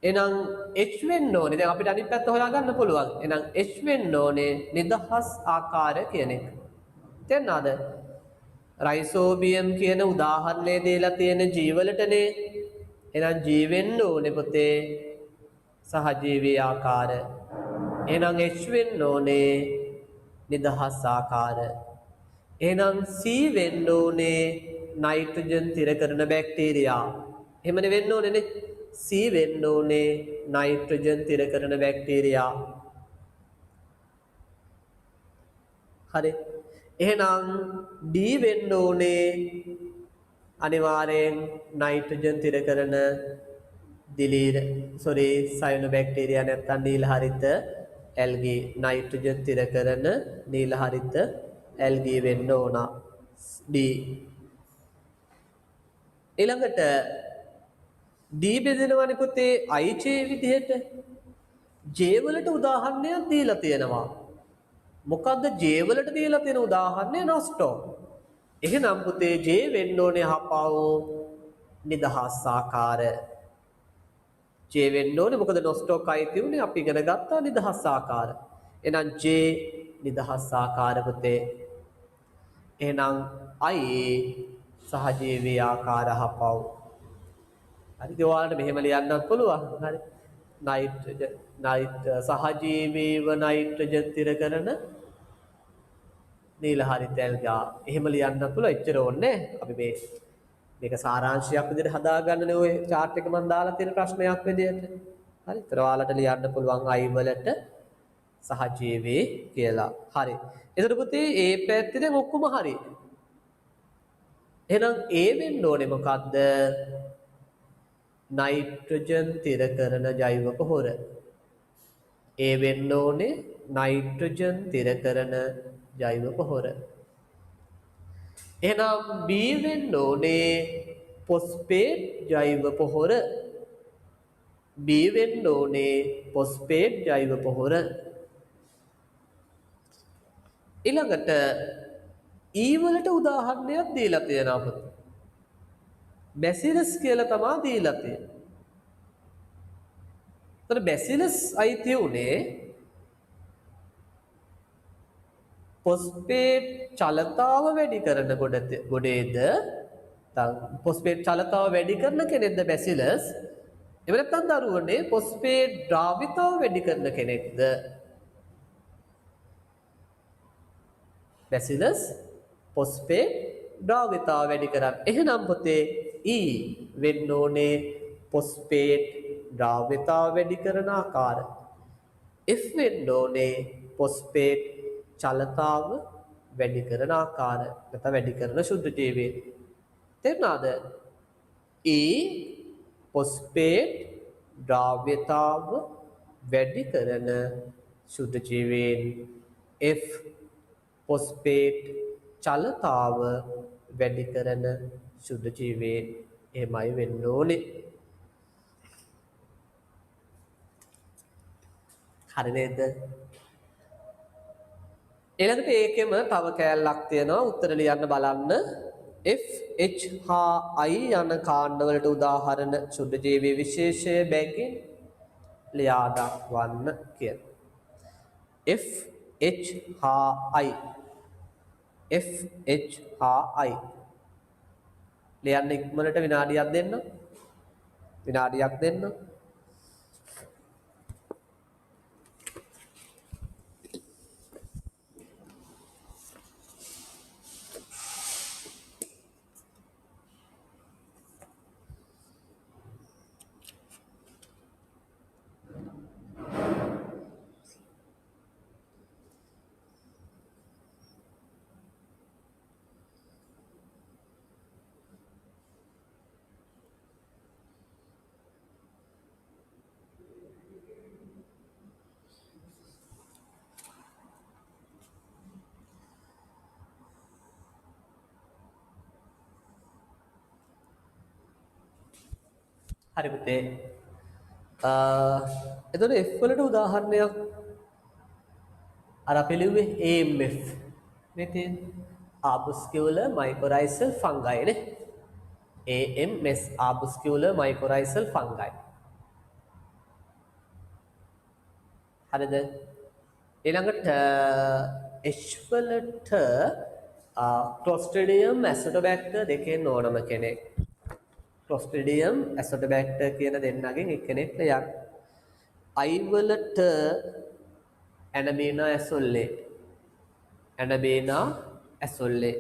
එහෙනම් H වෙන්න ඕනේ. දැන් අපිට අනිත් පැත්ත හොයාගන්න පුළුවන්. එහෙනම් H වෙන්න ඕනේ නිදහස් ආකාර කියන එක. තේරුණාද? රයිසෝබියම් කියන උදාහරණය දීලා තියෙන G වලටනේ. එහෙනම් G වෙන්න ඕනේ පුතේ සහජීවී ආකාර. එහෙනම් H වෙන්න ඕනේ නිදහස් ආකාර. එහෙනම් C වෙන්න ඕනේ නයිට්‍රජන් තිර කරන බැක්ටීරියා. එහෙමනේ වෙන්න ඕනේ නේ. C වෙන්න ඕනේ නයිට්‍රජන් තිර කරන බැක්ටීරියා. හරි. එහෙනම් D වෙන්න ඕනේ අනිවාර්යෙන් නයිට්‍රජන් තිර කරන සයනු බැක්ටීරියා නැත්නම් නීල හරිත ඇල්ගී. නයිට්‍රජන් තිර කරන නීල හරිත ඇල්ගී වෙන්න ඕන. D. ඊළඟට D බෙදෙනවනේ පුතේ IJ විදිහට. J වලට උදාහරණයක් දීලා තියෙනවා. මොකද්ද J වලට දීලා තියෙන උදාහරණය? නොස්ටෝ. එහෙනම් පුතේ J වෙන්න ඕනේ හපව නිදහස් ආකාර. J වෙන්න ඕනේ මොකද නොස්ටෝක් අයිති උනේ අපි ඉගෙන ගත්තා නිදහස් ආකාර. එහෙනම් J නිදහස් ආකාර පුතේ. එහෙනම් I සහජීවී ආකාර හපව. හරි ඒ ඔයාලට මෙහෙම ලියන්නත් පුළුවන්. හරි. සහජීවීව නයිට්‍රජන් තිර කරන නීල හරිත ඇල්ගා. එහෙම ලියන්නත් පුළුවන්. එච්චර ඕනේ අපි මේක සාරාංශයක් විදිහට හදාගන්නනේ ඔය chart එක මම දාලා තියෙන ප්‍රශ්නයක් විදිහට. හරි. ඒතර ඔයාලට ලියන්න පුළුවන් I වලට සහජීවී කියලා. හරි. එතකොට පුතේ A පැත්තේ දැන් ඔක්කොම හරි. එහෙනම් A වෙන්න ඕනේ මොකද්ද? නයිට්‍රජන් තිර කරන ජෛව පොහොර. A වෙන්න ඕනේ නයිට්‍රජන් තිර කරන ජෛව පොහොර. එහෙනම් B වෙන්න ඕනේ ෆොස්ෆේට් ජෛව පොහොර. B වෙන්න ඕනේ ෆොස්ෆේට් ජෛව පොහොර. ඊළඟට E වලට උදාහරණයක් දීලා තියෙනවා පුතේ. බැසිලස් කියලා තමයි දීලා තියෙන්නේ. ඒතර බැසිලස් අයිති උනේ ෆොස්ෆේට් චලතාව වැඩි කරන ගොඩේද? ෆොස්ෆේට් චලතාව වැඩි කරන කෙනෙක්ද බැසිලස්? එහෙම නැත්නම් දරුවනේ ෆොස්ෆේට් ද්‍රාවිතාව වැඩි කරන කෙනෙක්ද? බැසිලස් ෆොස්ෆේට් ද්‍රාවිතාව වැඩි කරන්නේ. එහෙනම් පුතේ E වෙන්න ඕනේ ෆොස්ෆේට් ද්‍රාව්‍යතාව වැඩි කරන ආකාර. F වෙන්න ඕනේ ෆොස්ෆේට් චලතාව වැඩි කරන ආකාර. නැත්නම් වැඩි කරන ශුද්ධ ජීවී. තේරුණාද? E ෆොස්ෆේට් ද්‍රාව්‍යතාව වැඩි කරන ශුද්ධ ජීවීන්. F ෆොස්ෆේට් චලතාව වැඩි කරන ශුද්ධ ජීවීන්. එහෙමයි වෙන්න ඕනේ. හරි නේද? ඊළඟට ඒකෙම තව කෑල්ලක් තියෙනවා උත්තර ලියන්න බලන්න. F H හා I යන කාණ්ඩවලට උදාහරණ ශුද්ධ ජීවී විශේෂය බැගින් ලියා දක්වන්න කියලා. F H හා I F H හා I ලියන්න ඉක්මනට විනාඩියක් දෙන්න. විනාඩියක් දෙන්න. හරි පුතේ. එතකොට F වලට උදාහරණයක් අර අපි ලිව්වේ AMF නේ තියෙන්නේ. Arbuscular mycorrhizal fungi නේ. AMS Arbuscular mycorrhizal fungi. හරිද? ඊළඟට H වලට Clostridium acinetobacter දෙකෙන් ඕනම කෙනෙක්. Clostridium acinetobacter කියන දෙන්නගෙන් එක්කෙනෙක් ලියන්න. I වලට Anabaena azolle. Anabaena azolle.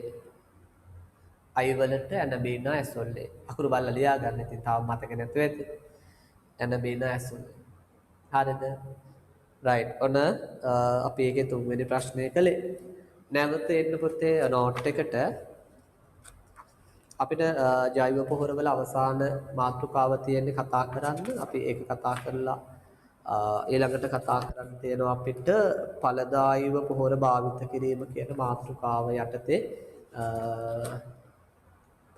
I වලට Anabaena azolle. අකුරු බලලා ලියා ගන්න. ඉතින් තාම මතක නැතුව ඇති. Anabaena azolle. හරිද? right. ඔන්න අපි ඒකේ තුන්වෙනි ප්‍රශ්නය කළේ. නැවත එන්න පුතේ නෝට් එකට අපිට ජෛව පොහොරවල අවසාන මාතෘකාව තියෙන්නේ කතා කරන්න. අපි ඒක කතා කරලා ඊළඟට කතා කරන්න තියෙනවා අපිට ඵලදායීව පොහොර භාවිත කිරීම කියන මාතෘකාව යටතේ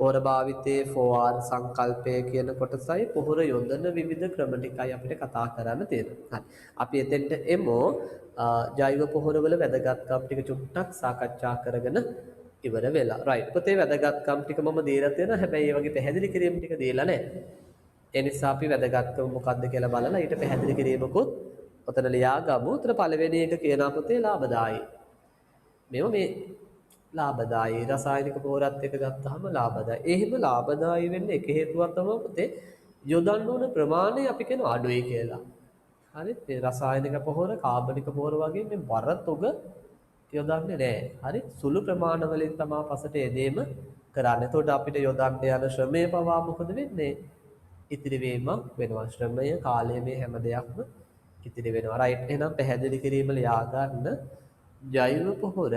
පොහොර භාවිතයේ 4R සංකල්පය කියන කොටසයි පොහොර යොදන විවිධ ක්‍රම ටිකයි අපිට කතා කරන්න තියෙනවා. හරි. අපි එතෙන්ට එමු ජෛව පොහොරවල වැදගත්කම් ටික චුට්ටක් සාකච්ඡා කරගෙන ඉවර වෙලා. right. පොතේ වැදගත්කම් ටික මම දීලා තියෙනවා. හැබැයි ඒ වගේ පැහැදිලි කිරීම ටික දීලා නැහැ. ඒ නිසා අපි වැදගත්කම මොකක්ද කියලා බලලා ඊට පැහැදිලි කිරීමකුත් ඔතන ලියා ගමු. උතන පළවෙනි එක කියනවා පුතේ ලාභදායී. මේ ලාභදායී රසායනික පොහොරත් එක ගත්තාම ලාභදායී. එහෙම ලාභදායී වෙන්නේ එක හේතුවක් තමයි පුතේ යොදන්න ඕන ප්‍රමාණය අපි කියන අඩුයි කියලා. හරි? මේ රසායනික පොහොර, කාබනික පොහොර වගේ මේ බර තොග යොදන්නේ නැහැ. හරි? සුළු ප්‍රමාණ වලින් තමයි පසට යෙදීම කරන්නේ. එතකොට අපිට යොදන්න යන ශ්‍රමය පවා මොකද වෙන්නේ? ඉතිරි වීමක් වෙනවා. ශ්‍රමය, කාලය මේ හැම දෙයක්ම ඉතිරි වෙනවා. right. එහෙනම් පැහැදිලි කිරීම ලියා ගන්න. ජෛව පොහොර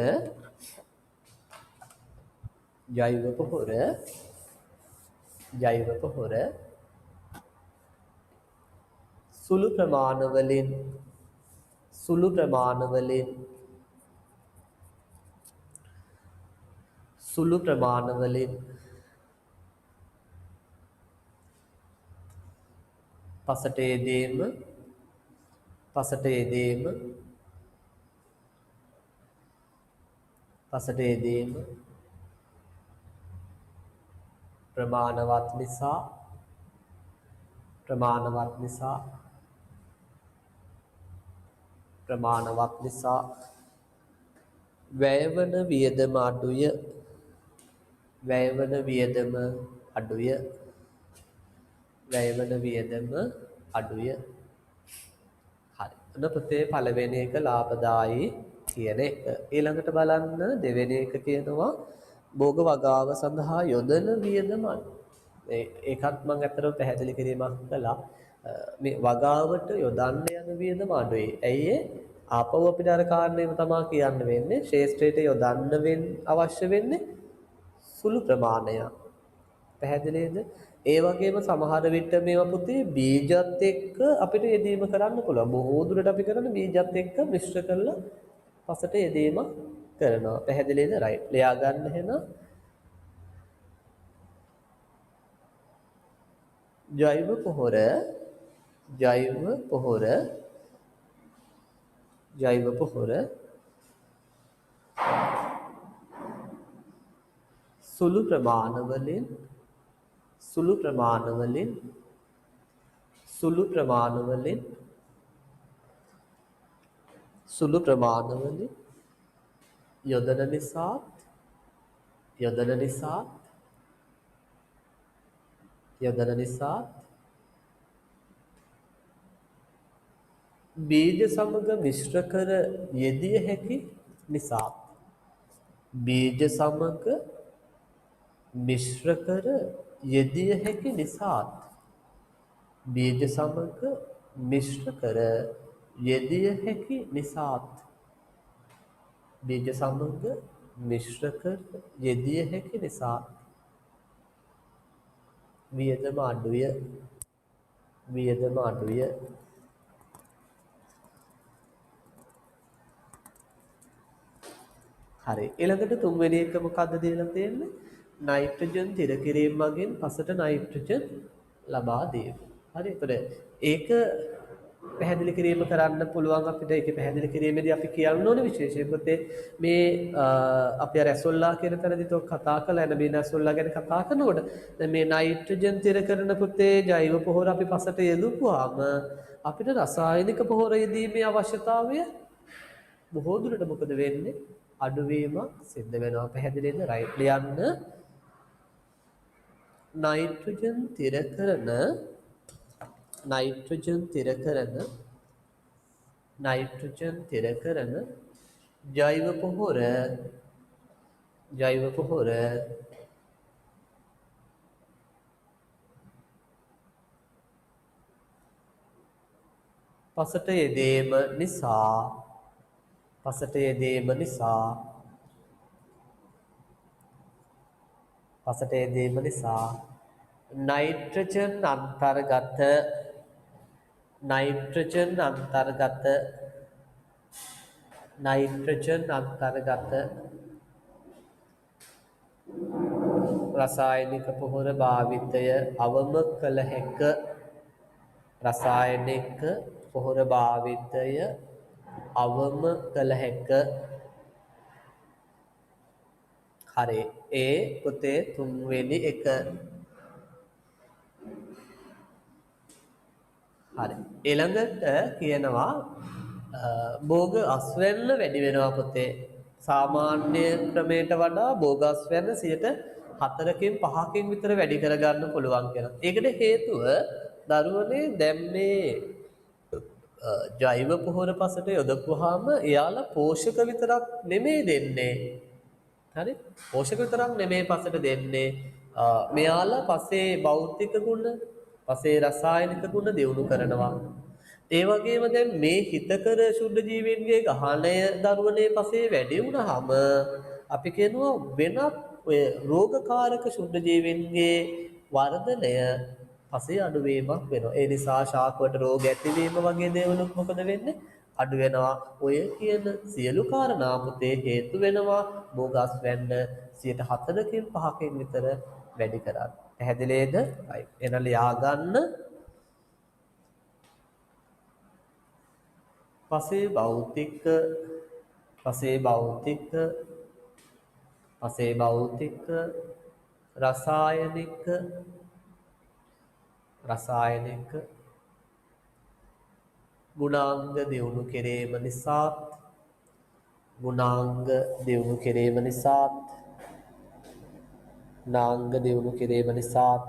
සුළු ප්‍රමාණ වලින් පසට යෙදීම ප්‍රමාණවත් නිසා වැයවන වියදම අඩුය. හරි. අන්න පුතේ පළවෙනි එක ලාභදායී කියන එක. ඊළඟට බලන්න දෙවෙනි එක කියනවා භෝග වගාව සඳහා යොදන වියදම අඩු. ඒකත් මම අතරම පැහැදිලි කිරීමක් කළා. මේ වගාවට යොදන්න යන වියදම අඩුයි. ඇයි ඒ? ආපහු අපිට අර කාරණේම තමයි කියන්න වෙන්නේ. ශේෂ්ත්‍රයට යොදන්න අවශ්‍ය වෙන්නේ සුළු ප්‍රමාණයක්. පැහැදිලිද? ඒ වගේම සමහර විට මේවා පුතේ බීජත් එක්ක අපිට යෙදීම කරන්න පුළුවන්. බොහෝ දුරට අපි කරන්නේ බීජත් එක්ක මිශ්‍ර කරලා පසට යෙදීම කරනවා. පැහැදිලිද? right. ලියා ගන්න එහෙනම් ජෛව පොහොර සුළු ප්‍රමාණ වලින් යොදන නිසා බීජ සමග මිශ්‍ර කර යෙදිය හැකි නිසා වියදම අඩුය. හරි. ඊළඟට තුන්වෙනි එක මොකද්ද දීලා තියෙන්නේ? නයිට්‍රජන් තිර කිරීම මගින් පසට නයිට්‍රජන් ලබා දීම. හරි. ඒතර ඒක පැහැදිලි කිරීම කරන්න පුළුවන් අපිට. ඒක පැහැදිලි කිරීමේදී අපි කියන්න ඕනේ විශේෂයෙන් පොතේ මේ අපි අර ඇසොල්ලා කියන තැනදී තෝ කතා කළා නේද මේ ඇසොල්ලා ගැන කතා කරනකොට දැන් මේ නයිට්‍රජන් තිර කරන පොතේ ජෛව පොහොර අපි පසට යෙදුවාම අපිට රසායනික පොහොර යෙදීමේ අවශ්‍යතාවය බොහෝ දුරට මොකද වෙන්නේ? අඩුවීමක් සිද්ධ වෙනවා. පැහැදිලිද? රයිට් ලියන්න. නයිට්‍රජන් තිර කරන නයිට්‍රජන් තිර කරන නයිට්‍රජන් තිර කරන ජෛව පොහොර පසට යෙදීම නිසා නයිට්‍රජන් අන්තර්ගත රසායනික පොහොර භාවිතය අවම කළ හැක. රසායනික පොහොර භාවිතය අවම කළ හැක. හරි. ඒ පොතේ තුන්වෙනි එක. හරි. ඊළඟට කියනවා භෝග අස්වැන්න වැඩි වෙනවා පොතේ. සාමාන්‍ය ක්‍රමයට වඩා භෝග අස්වැන්න 4කින් 5කින් විතර වැඩි කරගන්න පුළුවන් කියලා. ඒකට හේතුව දරුවනේ දැන් මේ ජෛව පොහොර පසට යොදපුවාම එයාලා පෝෂක විතරක් නෙමෙයි දෙන්නේ. හරි? පෝෂක විතරක් නෙමෙයි පසට දෙන්නේ. මෙයාලා පසේ භෞතික ගුණ, පසේ රසායනික ගුණ දියුණු කරනවා. ඒ වගේම දැන් මේ හිතකර ශුද්ධ ජීවීන්ගේ ගහණය දරුවනේ පසේ වැඩි වුණාම අපි කියනවා වෙනත් ඔය රෝගකාරක ශුද්ධ ජීවීන්ගේ වර්ධනය පසේ අඩුවීමක් වෙනවා. ඒ නිසා ශාකවලට රෝග ඇතිවීම වගේ දේවලුත් මොකද වෙන්නේ? අඩු වෙනවා. ඔය කියන සියලු කාරණා පුතේ හේතු වෙනවා භෝගස් වෙන්න 4කින් 5කින් විතර වැඩි කරන්න. පැහැදිලිද? right. එන ලියා ගන්න. පසේ භෞතික රසායනික ගුණාංග දියුණු කිරීම නිසාත්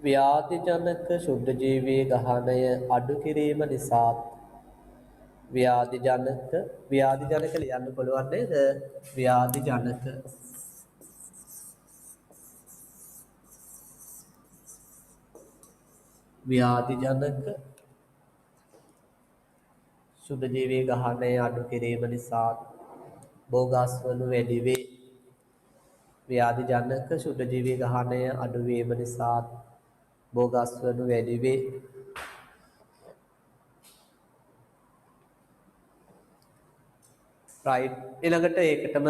ව්‍යාධිජනක ශුද්ධ ජීවී ගහණය අඩු කිරීම නිසාත් ව්‍යාධිජනක ලියන්න පුළුවන් නේද? ව්‍යාධිජනක ශුද්ධ ජීවී ගහණය අඩු කිරීම නිසා භෝගස්වනු වැඩි වේ. ව්‍යාධිජනක ශුද්ධ ජීවී ගහණය අඩු වීම නිසා භෝගස්වනු වැඩි වේ. right. ඊළඟට ඒකටම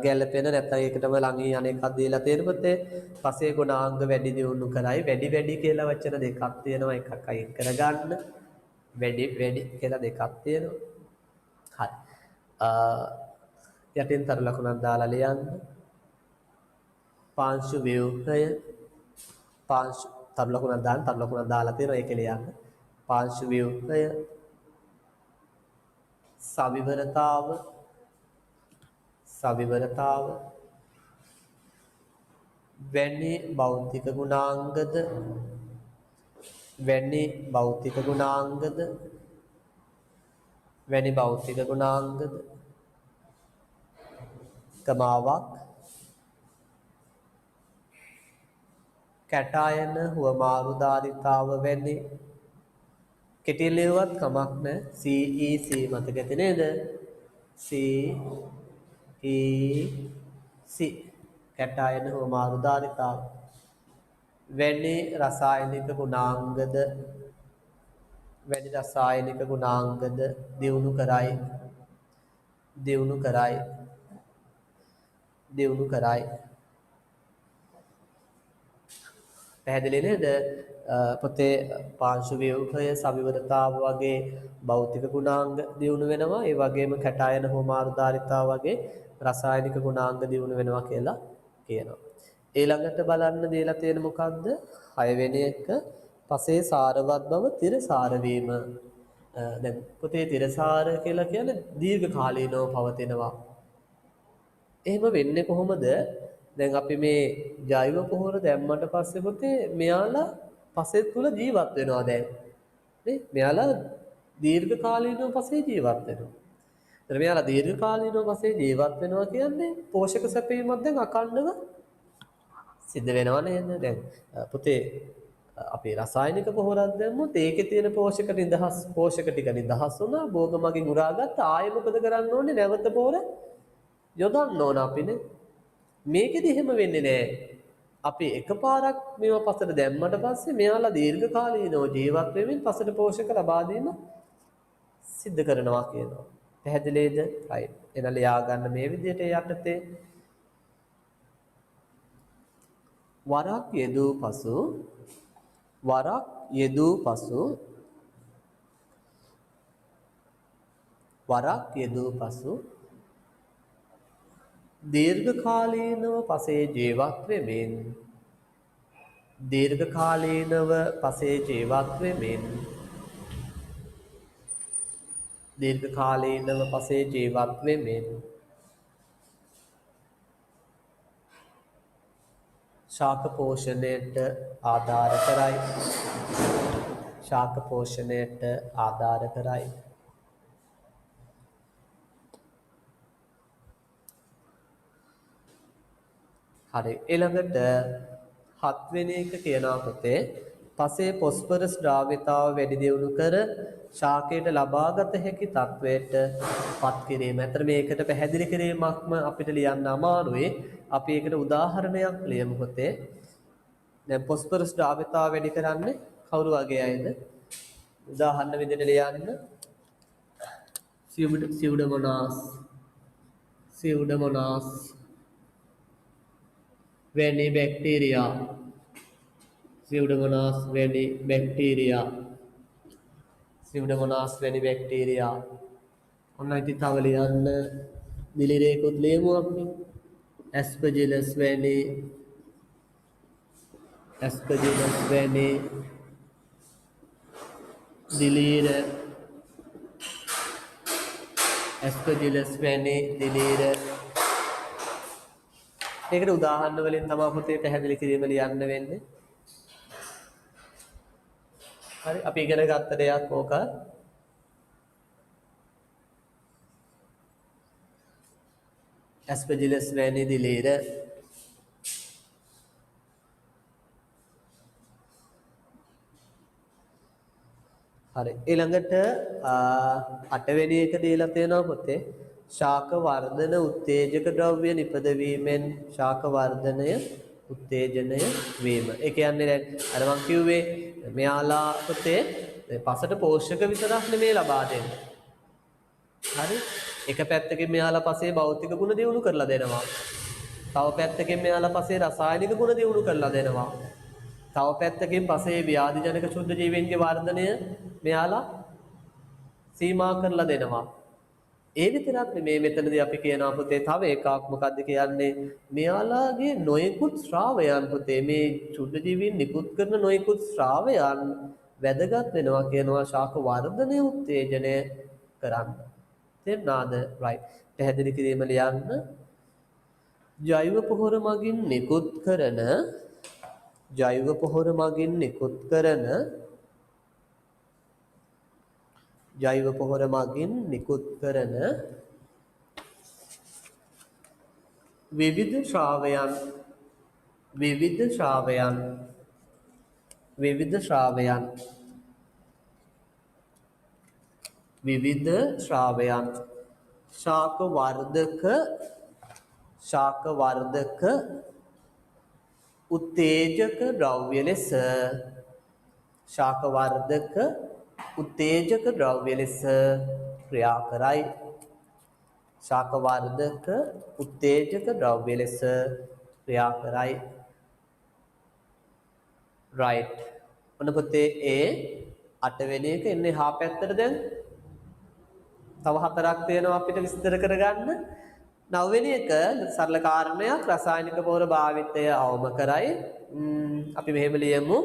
ගැළපෙන නැත්නම් ඒකටම ළඟින් අනෙක් එකක් දීලා තියෙන පොතේ පසේ ගුණාංග වැඩි දියුණු කරයි. වැඩි කියලා වචන දෙකක් තියෙනවා. එකක් අයින් කරගන්න. වැඩි කියලා දෙකක් තියෙනවා. හරි. යටින් තරු ලකුණක් දාලා ලියන්න. පාංශු ව්‍යුහය තරු ලකුණක් දාලා තියෙනවා. ඒක ලියන්න. පාංශු ව්‍යුහය සවිවරතාව වැනි භෞතික ගුණාංගද කමාවක් කැටායන හුවමාරුධාරිතාව වැනි කෙටියෙන් ලියුවත් කමක් නැහැ. CEC මතක ඇති නේද? CEC කැටායන හුවමාරුධාරිතාව වැනි රසායනික ගුණාංගද දියුණු කරයි. පැහැදිලි නේද? පොතේ පාංශු ව්‍යුහය, සවිවරතාව වගේ භෞතික ගුණාංග දියුණු වෙනවා. ඒ වගේම කැටායන හෝමාරුදාරිතාව වගේ රසායනික ගුණාංග දියුණු වෙනවා කියලා කියනවා. ඊළඟට බලන්න දීලා තියෙන මොකක්ද? 6 වෙනි එක පසේ සාරවත් බව තිරසාර වීම. දැන් පොතේ තිරසාර කියලා කියන්නේ දීර්ඝ කාලීනව පවතිනවා. එහෙම වෙන්නේ කොහොමද? දැන් අපි මේ ජෛව පොහොර දැම්මට පස්සේ පොතේ මෙයාලා පසෙත් තුල ජීවත් වෙනවා දැන්. නේ? මෙයාලා දීර්ඝ කාලීනව පසේ ජීවත් වෙනවා. එතන මෙයාලා දීර්ඝ කාලීනව පසේ ජීවත් වෙනවා කියන්නේ පෝෂක සැපයීමක් දැන් අකණ්ඩව සිද්ධ වෙනව නේද? දැන් පොතේ අපි රසායනික පොහොරක් දැම්මොත් ඒකේ තියෙන පෝෂක ටික නිදහස් වුණා, භෝග මගින් උරාගත්ත. ආයෙ මොකද කරන්න ඕනේ? නැවත පොහොර යොදන්න ඕන අපිනේ. මේකෙදි එහෙම වෙන්නේ නැහැ. අපි එකපාරක් මේවා පසට දැම්මට පස්සේ මෙයාලා දීර්ඝ කාලීනව ජීවත් වෙමින් පසට පෝෂක ලබා දීම සිද්ධ කරනවා කියනවා. පැහැදිලිද? right. එන ලියා ගන්න මේ විදිහට යටතේ වරක් යෙදූ පසු දීර්ඝ කාලීනව පසේ ජීවත් වෙමින් ශාක පෝෂණයට ආධාර කරයි. හරි. ඊළඟට 7 වෙනි එක කියනවා පොතේ පසේ පොස්පරස් ද්‍රාව්‍යතාව වැඩි දියුණු කර ශාකයට ලබාගත හැකි තත්වයට පත් කිරීම. අතර මේකට පැහැදිලි කිරීමක්ම අපිට ලියන්න අමාරුයි. අපි ඒකට උදාහරණයක් ලියමු පොතේ. දැන් පොස්පරස් ද්‍රාව්‍යතාව වැඩි කරන්නේ කවුරු වගේ අයද? උදාහරණ විදිහට ලියන්න. සියුඩමොනාස් වැනි බැක්ටීරියා. ඔන්න ඉතින් තව ලියන්න දිලිරේකුත් ලියමු අපි. ඇස්පර්ජිලස් වැනි දිලීර. ඒකට උදාහරණ වලින් තමයි පොතේ පැහැදිලි කිරීම ලියන්න වෙන්නේ. හරි, අපි ඉගෙන ගත්ත දෙයක් ඕක. ඇස්පර්ජිලස් වැනි දිලීර. හරි, ඊළඟට 8 වෙනි එක දීලා තියෙනවා පොතේ. ශාක වර්ධන උත්තේජක ද්‍රව්‍ය නිපදවීමෙන් ශාක වර්ධනය උත්තේජනය වීම. ඒ කියන්නේ දැන් අර මං කිව්වේ මෙයාලා පොතේ පසට පෝෂක විතරක් නෙමෙයි ලබා දෙන්නේ. හරි, එක පැත්තකින් මෙයාලා පසේ භෞතික ගුණ දියුණු කරලා දෙනවා. තව පැත්තකින් මෙයාලා පසේ රසායනික ගුණ දියුණු කරලා දෙනවා. තව පැත්තකින් පසේ ව්‍යාධිජනක ශුද්ධ ජීවීන්ගේ වර්ධනය මෙයාලා සීමා කරලා දෙනවා. ඒ විතරක් නෙමෙයි මෙතනදී අපි කියනවා පුතේ තව එකක් මොකද්ද කියන්නේ? මෙයාලාගේ නොයෙකුත් ශ්‍රාවයන් පුතේ මේ ශුද්ධ ජීවීන් නිකුත් කරන නොයෙකුත් ශ්‍රාවයන් වැදගත් වෙනවා කියනවා ශාක වර්ධනය උත්තේජනය කරන්න. තේරුණාද? right. පැහැදිලි කිරීම ලියන්න. ජෛව පොහොර මගින් නිකුත් කරන විවිධ ශ්‍රාවයන් ශාක වර්ධක උත්තේජක ද්‍රව්‍ය ලෙස ක්‍රියා කරයි. right. ඔන්න පුතේ A 8 වෙනි එක එන්නේ හා පැත්තට දැන්. තව 4ක් තියෙනවා අපිට විස්තර කරගන්න. 9 වෙනි එක සරල කාරණයක් රසායනික පොහොර භාවිතය අවම කරයි. අපි මෙහෙම ලියමු.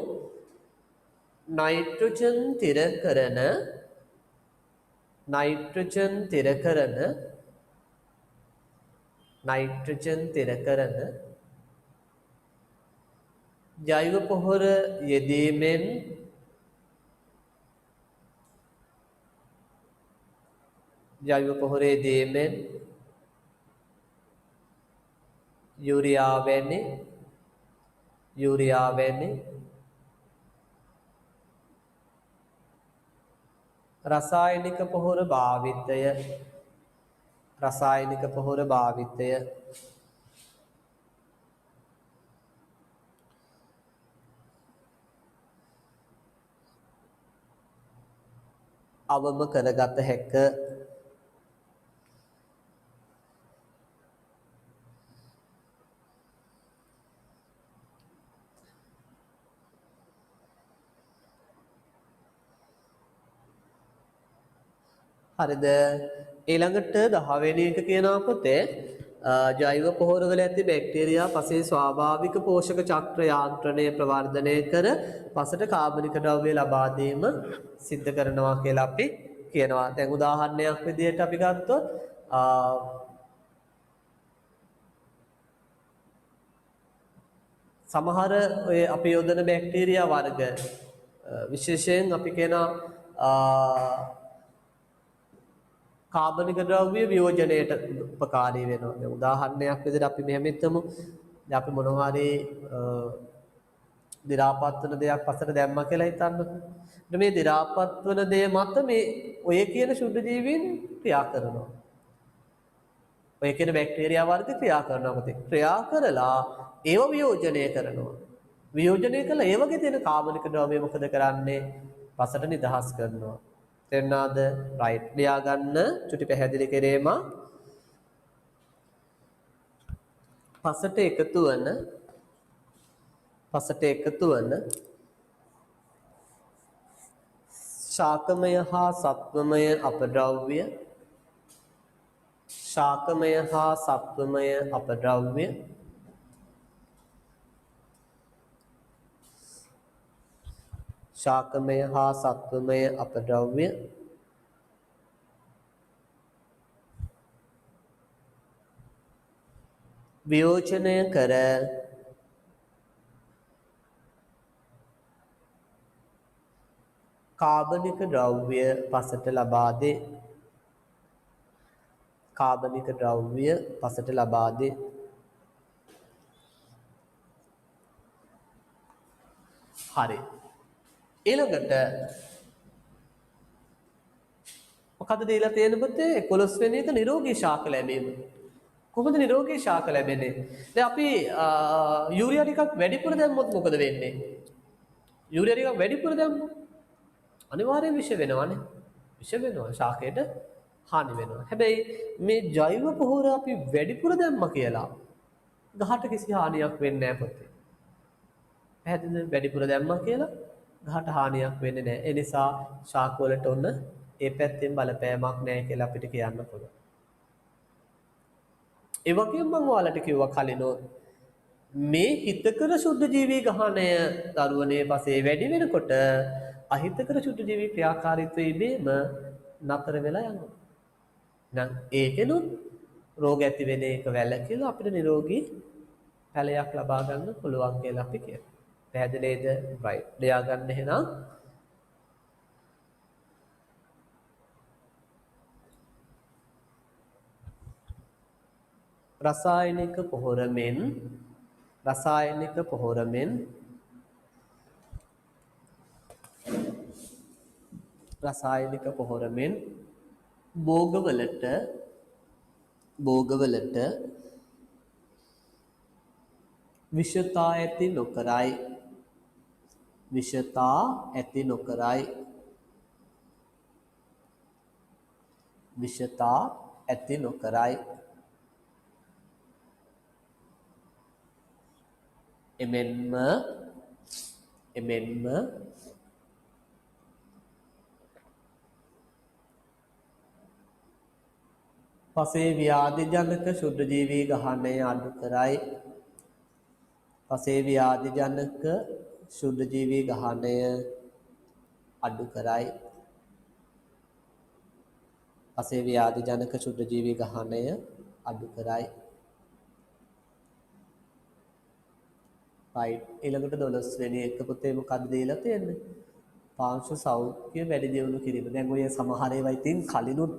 නයිට්‍රජන් තිර කරන ජෛව පොහොර යෙදීමෙන් යූරියා වැනි රසායනික පොහොර භාවිතය අවම කරගත හැක. හරිද? ඊළඟට 10 වෙනි එක කියනවා පුතේ ජෛව පොහොර වල ඇති බැක්ටීරියා පසේ ස්වාභාවික පෝෂක චක්‍ර යාන්ත්‍රණය ප්‍රවර්ධනය කර පසට කාබනික ද්‍රව්‍ය ලබා දීම සිද්ධ කරනවා කියලා අපි කියනවා. දැන් උදාහරණයක් විදිහට අපි ගත්තොත් සමහර ඔය අපි යොදන බැක්ටීරියා වර්ග විශේෂයෙන් අපි කියනවා කාබනික ද්‍රව්‍ය වියෝජනයට උපකාරී වෙනවා. දැන් උදාහරණයක් විදිහට අපි මෙහෙම හිතමු. දැන් අපි මොනවා හරි දි รา පත් වෙන දෙයක් පස්සට දැම්මා කියලා හිතන්න. මේ දි รา පත් වෙන දේ මත මේ ඔය කියන ශුද්ධ ජීවීන් ක්‍රියා කරනවා. ඔය කියන බැක්ටීරියා වර්ග ක්‍රියා කරනවා පුතේ. ක්‍රියා කරලා ඒව වියෝජනය කරනවා. වියෝජනය කළා ඒ වගේ තියෙන කාබනික ද්‍රව්‍ය මොකද කරන්නේ? පසට නිදහස් කරනවා. තේරුණාද? රයිට්. ලියා ගන්න චුටි පැහැදිලි කිරීම. පසට එකතු වන ශාකමය හා සත්වමය අපද්‍රව්‍ය වියෝජනය කර කාබනික ද්‍රව්‍ය පසට ලබා දේ. හරි. ඊළඟට මොකද දීලා තියෙන පුතේ 11 වෙනි එක නිරෝගී ශාක ලැබීම. කොහොමද නිරෝගී ශාක ලැබෙන්නේ? දැන් අපි යූරියා ටිකක් වැඩිපුර දැම්මොත් මොකද වෙන්නේ? යූරියා ටිකක් වැඩිපුර දැම්මොත් අනිවාර්යයෙන් විෂ වෙනවානේ. විෂ වෙනවා. ශාකයට හානි වෙනවා. හැබැයි මේ ජෛව පොහොර අපි වැඩිපුර දැම්මා කියලා ගහට කිසි හානියක් වෙන්නේ නැහැ පුතේ. පැහැදිලිද? වැඩිපුර දැම්මා කියලා ගහට හානියක් වෙන්නේ නැහැ. ඒ නිසා ශාක වලට ඔන්න ඒ පැත්තෙන් බලපෑමක් නැහැ කියලා අපිට කියන්න පුළුවන්. ඒ වගේම මම ඔයාලට කිව්වා කලිනෝ මේ හිතකර ශුද්ධ ජීවී ගහණය දරුවනේ පසේ වැඩි වෙනකොට අහිතකර ශුද්ධ ජීවී ක්‍රියාකාරීත්වය ඉබේම නතර වෙලා යනවා. දැන් ඒකෙනුත් රෝග ඇති වෙන එක වැළකීලා අපිට නිරෝගී පැලයක් ලබා ගන්න පුළුවන් කියලා අපි කියනවා. පැහැදිලිද? right. ලියා ගන්න එහෙනම් රසායනික පොහොරමෙන් භෝගවලට විෂතා ඇති නොකරයි. එමෙන්ම එමෙන්ම පසේ ව්‍යාධි ජනක ශුද්ධ ජීවී ගහණය අඩු කරයි. පසේ ව්‍යාධි ජනක ශුද්ධ ජීවී ගහණය අඩු කරයි. පසේ ව්‍යාධි ජනක ශුද්ධ ජීවී ගහණය අඩු කරයි. right ඊළඟට 12 වෙනි එක පුතේ මොකක්ද දීලා තියෙන්නේ? පාංශු සෞඛ්‍ය වැඩි දියුණු කිරීම. දැන් ඔය සමහර ඒවා ඉතින් කලිනුත්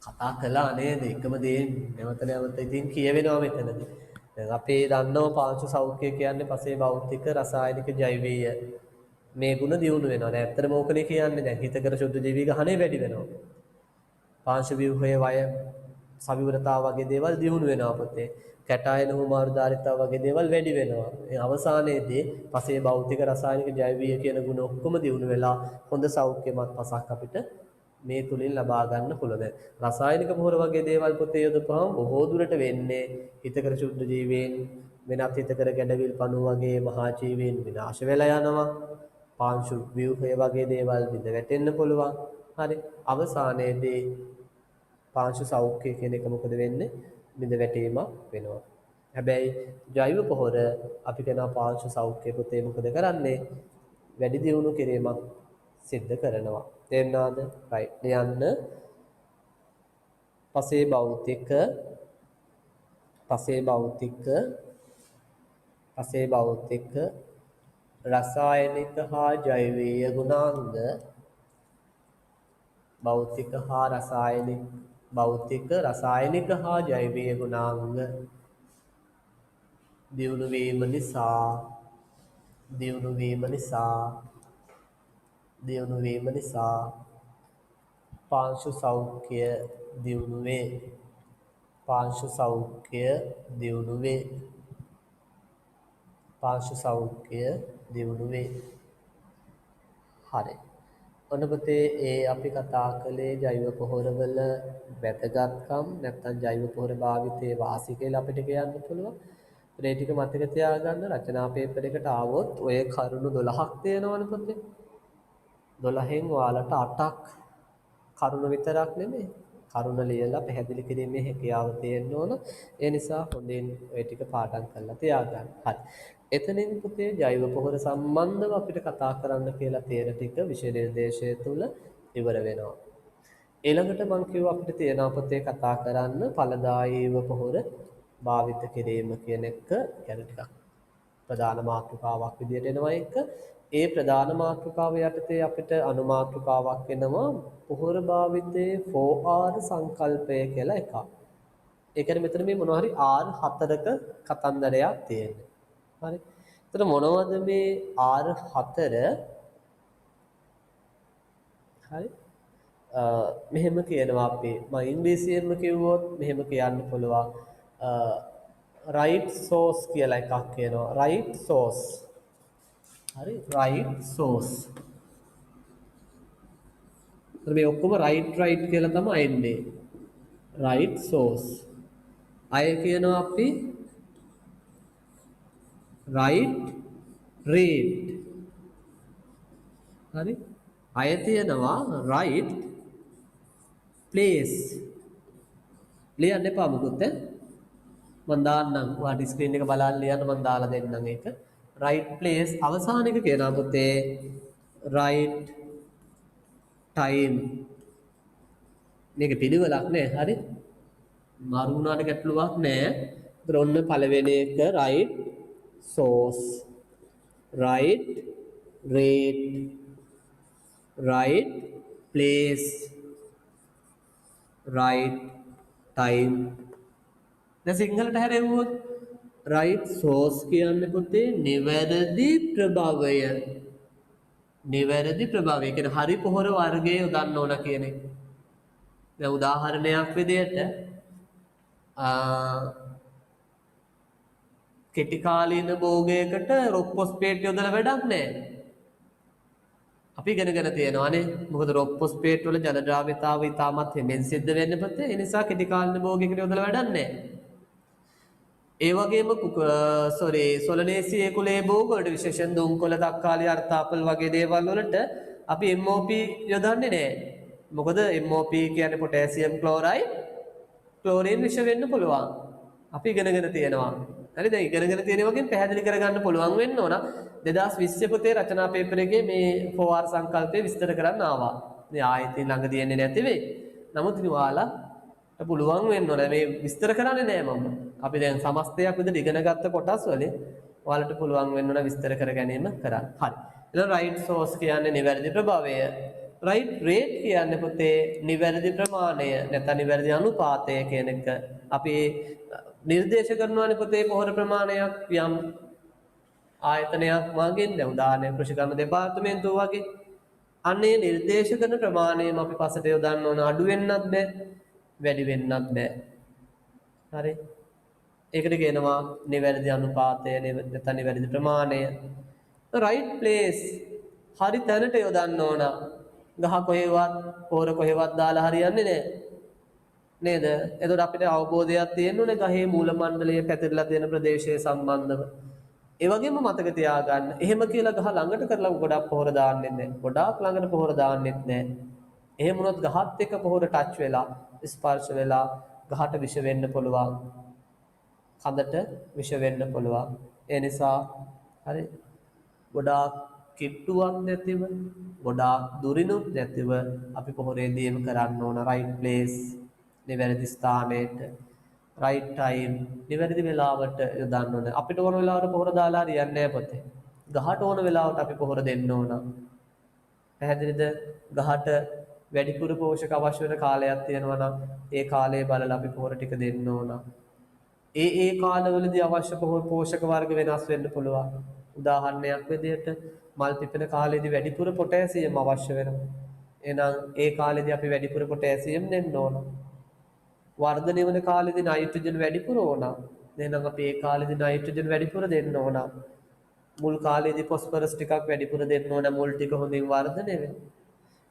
කතා කළා නේද? එකම දේ නැවත නැවත ඉතින් කියවෙනවා මෙතනදී. දැන් අපි දන්නවා පාංශු සෞඛ්‍ය කියන්නේ පසේ භෞතික රසායනික ජෛවීය මේ ගුණ දියුණු වෙනවා. දැන් ඇත්තටම ඕකනේ කියන්නේ. දැන් හිතකර ශුද්ධ ජීවී ගහණය වැඩි වෙනවා. පාංශු ව්‍යුහයේ වය සවිවරතාව වගේ දේවල් දියුණු වෙනවා පුතේ. කැටායන හුමාරුදාරිතාව වගේ දේවල් වැඩි වෙනවා. ඒ අවසානයේදී පසේ භෞතික රසායනික ජෛවීය කියන ගුණ ඔක්කොම දියුණු වෙලා හොඳ සෞඛ්‍යමත් පසක් අපිට මේ තුලින් ලබා ගන්න පුළුවන්. රසායනික පොහොර වගේ දේවල් පුතේ යොදපුවාම බොහෝ දුරට වෙන්නේ හිතකර ශුද්ධ ජීවීන් වෙනත් හිතකර ගැඩවිල් පණු වගේ මහා ජීවීන් විනාශ වෙලා යනවා. පාංශු ව්‍යුහය වගේ දේවල් බිඳ වැටෙන්න පුළුවන්. හරි. අවසානයේදී පාංශු සෞඛ්‍ය කියන එක මොකද වෙන්නේ? බිඳ වැටීමක් වෙනවා. හැබැයි ජෛව පොහොර අපි කරන පාංශු සෞඛ්‍ය පුතේ මොකද කරන්නේ? වැඩි දියුණු කිරීමක් සිද්ධ කරනවා. තේරුණාද? right. යන්න පසේ භෞතික රසායනික හා ජෛවීය ගුණාංග භෞතික රසායනික හා ජෛවීය ගුණාංග දියුණු වීම නිසා පාංශු සෞඛ්‍ය දියුණු වේ. හරි. ඔන්න පුතේ ඒ අපි කතා කළේ ජෛව පොහොරවල වැදගත්කම් නැත්නම් ජෛව පොහොර භාවිතයේ වාසි කියලා අපිට කියන්න පුළුවන්. ඒ ටික මතක තියාගන්න රචනා පේපර් එකට ආවොත් ඔය කරුණු 12ක් තියෙනවනේ පුතේ. 12න් ඔයාලට 8ක් කරුණ විතරක් නෙමෙයි. කරුණ ලියලා පැහැදිලි කිරීමේ හැකියාව තියෙන්න ඕන. ඒ නිසා හොඳින් ඔය ටික පාඩම් කරලා තියාගන්න. හරි. එතනින් පුතේ ජෛව පොහොර සම්බන්ධව අපිට කතා කරන්න කියලා තියෙන ටික විෂය නිර්දේශය තුල ඉවර වෙනවා. ඊළඟට මම කිව්වා අපිට තියෙනවා පුතේ කතා කරන්න ඵලදායීව පොහොර භාවිත කිරීම කියන එක ගැන ටිකක් ප්‍රධාන මාතෘකාවක් විදිහට එනවා එක. ඒ ප්‍රධාන මාතෘකාව යටතේ අපිට අනුමාතෘකාවක් වෙනවා පොහොර භාවිතයේ 4R සංකල්පය කියලා එකක්. ඒ කියන්නේ මෙතන මේ මොනවා හරි R 4ක කතන්දරයක් තියෙනවා. හරි. එතන මොනවද මේ R 4? හරි. මෙහෙම කියනවා අපි මම ඉංග්‍රීසියෙන්ම කිව්වොත් මෙහෙම කියන්න පුළුවන් right source කියලා එකක් කියනවා. right source. හරි right source. මේ ඔක්කොම right කියලා තමයි එන්නේ. right source. අය කියනවා අපි right rate. හරි. අය තියනවා right place. ලියන්න එපා මොකද? මම දාන්නම්. ඔයාලට ස්ක්‍රීන් එක බලන්න ලියන්න මම දාලා දෙන්නම් ඒක. right place අවසාන එක කියනවා පුතේ right time. මේක පිළිවෙලක් නෑ. හරි. මාරු වුණාට ගැටලුවක් නෑ. ඒතර ඔන්න පළවෙනි එක right source, right rate, right place, right time. දැන් සිංහලට හැරෙවුවොත් right source කියන්නේ පුතේ නිවැරදි ප්‍රභවය. නිවැරදි ප්‍රභවය කියන්නේ හරි පොහොර වර්ගය යොදන්න ඕන කියන එක. දැන් උදාහරණයක් විදිහට කෙටි කාලීන භෝගයකට රොක් ෆොස්ෆේට් යොදලා වැඩක් නැහැ. අපි ඉගෙනගෙන තියෙනවානේ. මොකද රොක් ෆොස්ෆේට් වල ජල ද්‍රාව්‍යතාවය ඉතාමත් හිමෙන් සිද්ධ වෙන්නේ පුතේ. ඒ නිසා කෙටි කාලීන භෝගයකට යොදලා වැඩක් නැහැ. ඒ වගේම සොලනේසියේ කුලේ භූගෝලට විශේෂයෙන් දුම්කොළ තක්කාලි අර්ථාපල් වගේ දේවල් වලට අපි MOP යොදන්නේ නැහැ. මොකද MOP කියන්නේ පොටෑසියම් ක්ලෝරයිඩ් ක්ලෝරින් විෂ වෙන්න පුළුවන්. අපි ඉගෙනගෙන තියෙනවා. හරිද? ඉගෙනගෙන තියෙන වගේ පැහැදිලි කරගන්න පුළුවන් වෙන්න ඕන. 2020 පොතේ රචනා පේපර් එකේ මේ 4R සංකල්පය විස්තර කරන්න ආවා. මේ ආයතන ළඟදී එන්නේ නැති වෙයි. නමුත් ඉතින් ඔයාලා පුළුවන් වෙන්න ඕන. මේ විස්තර කරන්නේ නැහැ මම. අපි දැන් සමස්තයක් විදිහට ඉගෙන ගත්ත කොටස් වලින් ඔයාලට පුළුවන් වෙන්න ඕන විස්තර කර ගැනීම කරන්න. හරි. එහෙනම් රයිට් සෝස් කියන්නේ නිවැරදි ප්‍රභවය. රයිට් රේට් කියන්නේ පොතේ නිවැරදි ප්‍රමාණය නැත්නම් නිවැරදි අනුපාතය කියන එක අපි නිර්දේශ කරනවානේ පොතේ පොහොර ප්‍රමාණයක් යම් ආයතනයක් මගින් දැන් උදාහරණයක් කෘෂිකර්ම දෙපාර්තමේන්තුව වගේ අන්නේ නිර්දේශ කරන ප්‍රමාණයම අපි පසට යොදන්න ඕන අඩු වෙන්නත් බෑ වැඩි වෙන්නත් බෑ හරි ඒකට කියනවා නිවැරදි අනුපාතය නැත්නම් නිවැරදි ප්‍රමාණය right place හරි තැනට යොදන්න ඕන ගහ කොහෙවත් පොර කොහෙවත් දාලා හරියන්නේ නැහැ නේද එතකොට අපිට අවබෝධයක් තියෙන්න ඕනේ ගහේ මූල මණ්ඩලයේ පැතිරලා තියෙන ප්‍රදේශය සම්බන්ධව ඒ වගේම මතක තියාගන්න එහෙම කියලා ගහ ළඟට කරලා ගොඩක් පොහොර දාන්නෙත් නැහැ ගොඩාක් ළඟට පොහොර දාන්නෙත් නැහැ එහෙම වුණොත් ගහත් එක්ක පොහොර ටච් වෙලා ස්පර්ශ වෙලා ගහට විෂ වෙන්න පුළුවන් කඳට විෂ වෙන්න පුළුවන් ඒ නිසා හරි ගොඩාක් කිට්ටුවක් නැතිව ගොඩාක් දුරිනුත් නැතිව අපි පොහොරේදීම කරන්න ඕන right place නිවැරදි ස්ථානයට right time නිවැරදි වෙලාවට යොදන්න ඕන අපිට ඕන වෙලාවට පොහොර දාලා හරියන්නේ නැහැ පොතේ ගහට ඕන වෙලාවට අපි පොහොර දෙන්න ඕන පැහැදිලිද ගහට වැඩිපුර පෝෂක අවශ්‍ය වෙන කාලයක් තියෙනවා නම් ඒ කාලය බලලා අපි පොහොර ටික දෙන්න ඕන ඒ කාලවලදී අවශ්‍ය පෝෂක වර්ග වෙනස් වෙන්න පුළුවන් උදාහරණයක් විදිහට මල් පිපෙන කාලේදී වැඩිපුර පොටෑසියම් අවශ්‍ය වෙනවා. එහෙනම් ඒ කාලේදී අපි වැඩිපුර පොටෑසියම් දෙන්න ඕන. වර්ධනය වෙන කාලේදී නයිට්‍රජන් වැඩිපුර ඕන. එහෙනම් අපි ඒ කාලේදී නයිට්‍රජන් වැඩිපුර දෙන්න ඕන. මුල් කාලේදී ෆොස්ෆරස් ටිකක් වැඩිපුර දෙන්න ඕන මුල් ටික හොඳින් වර්ධනය වෙන්න.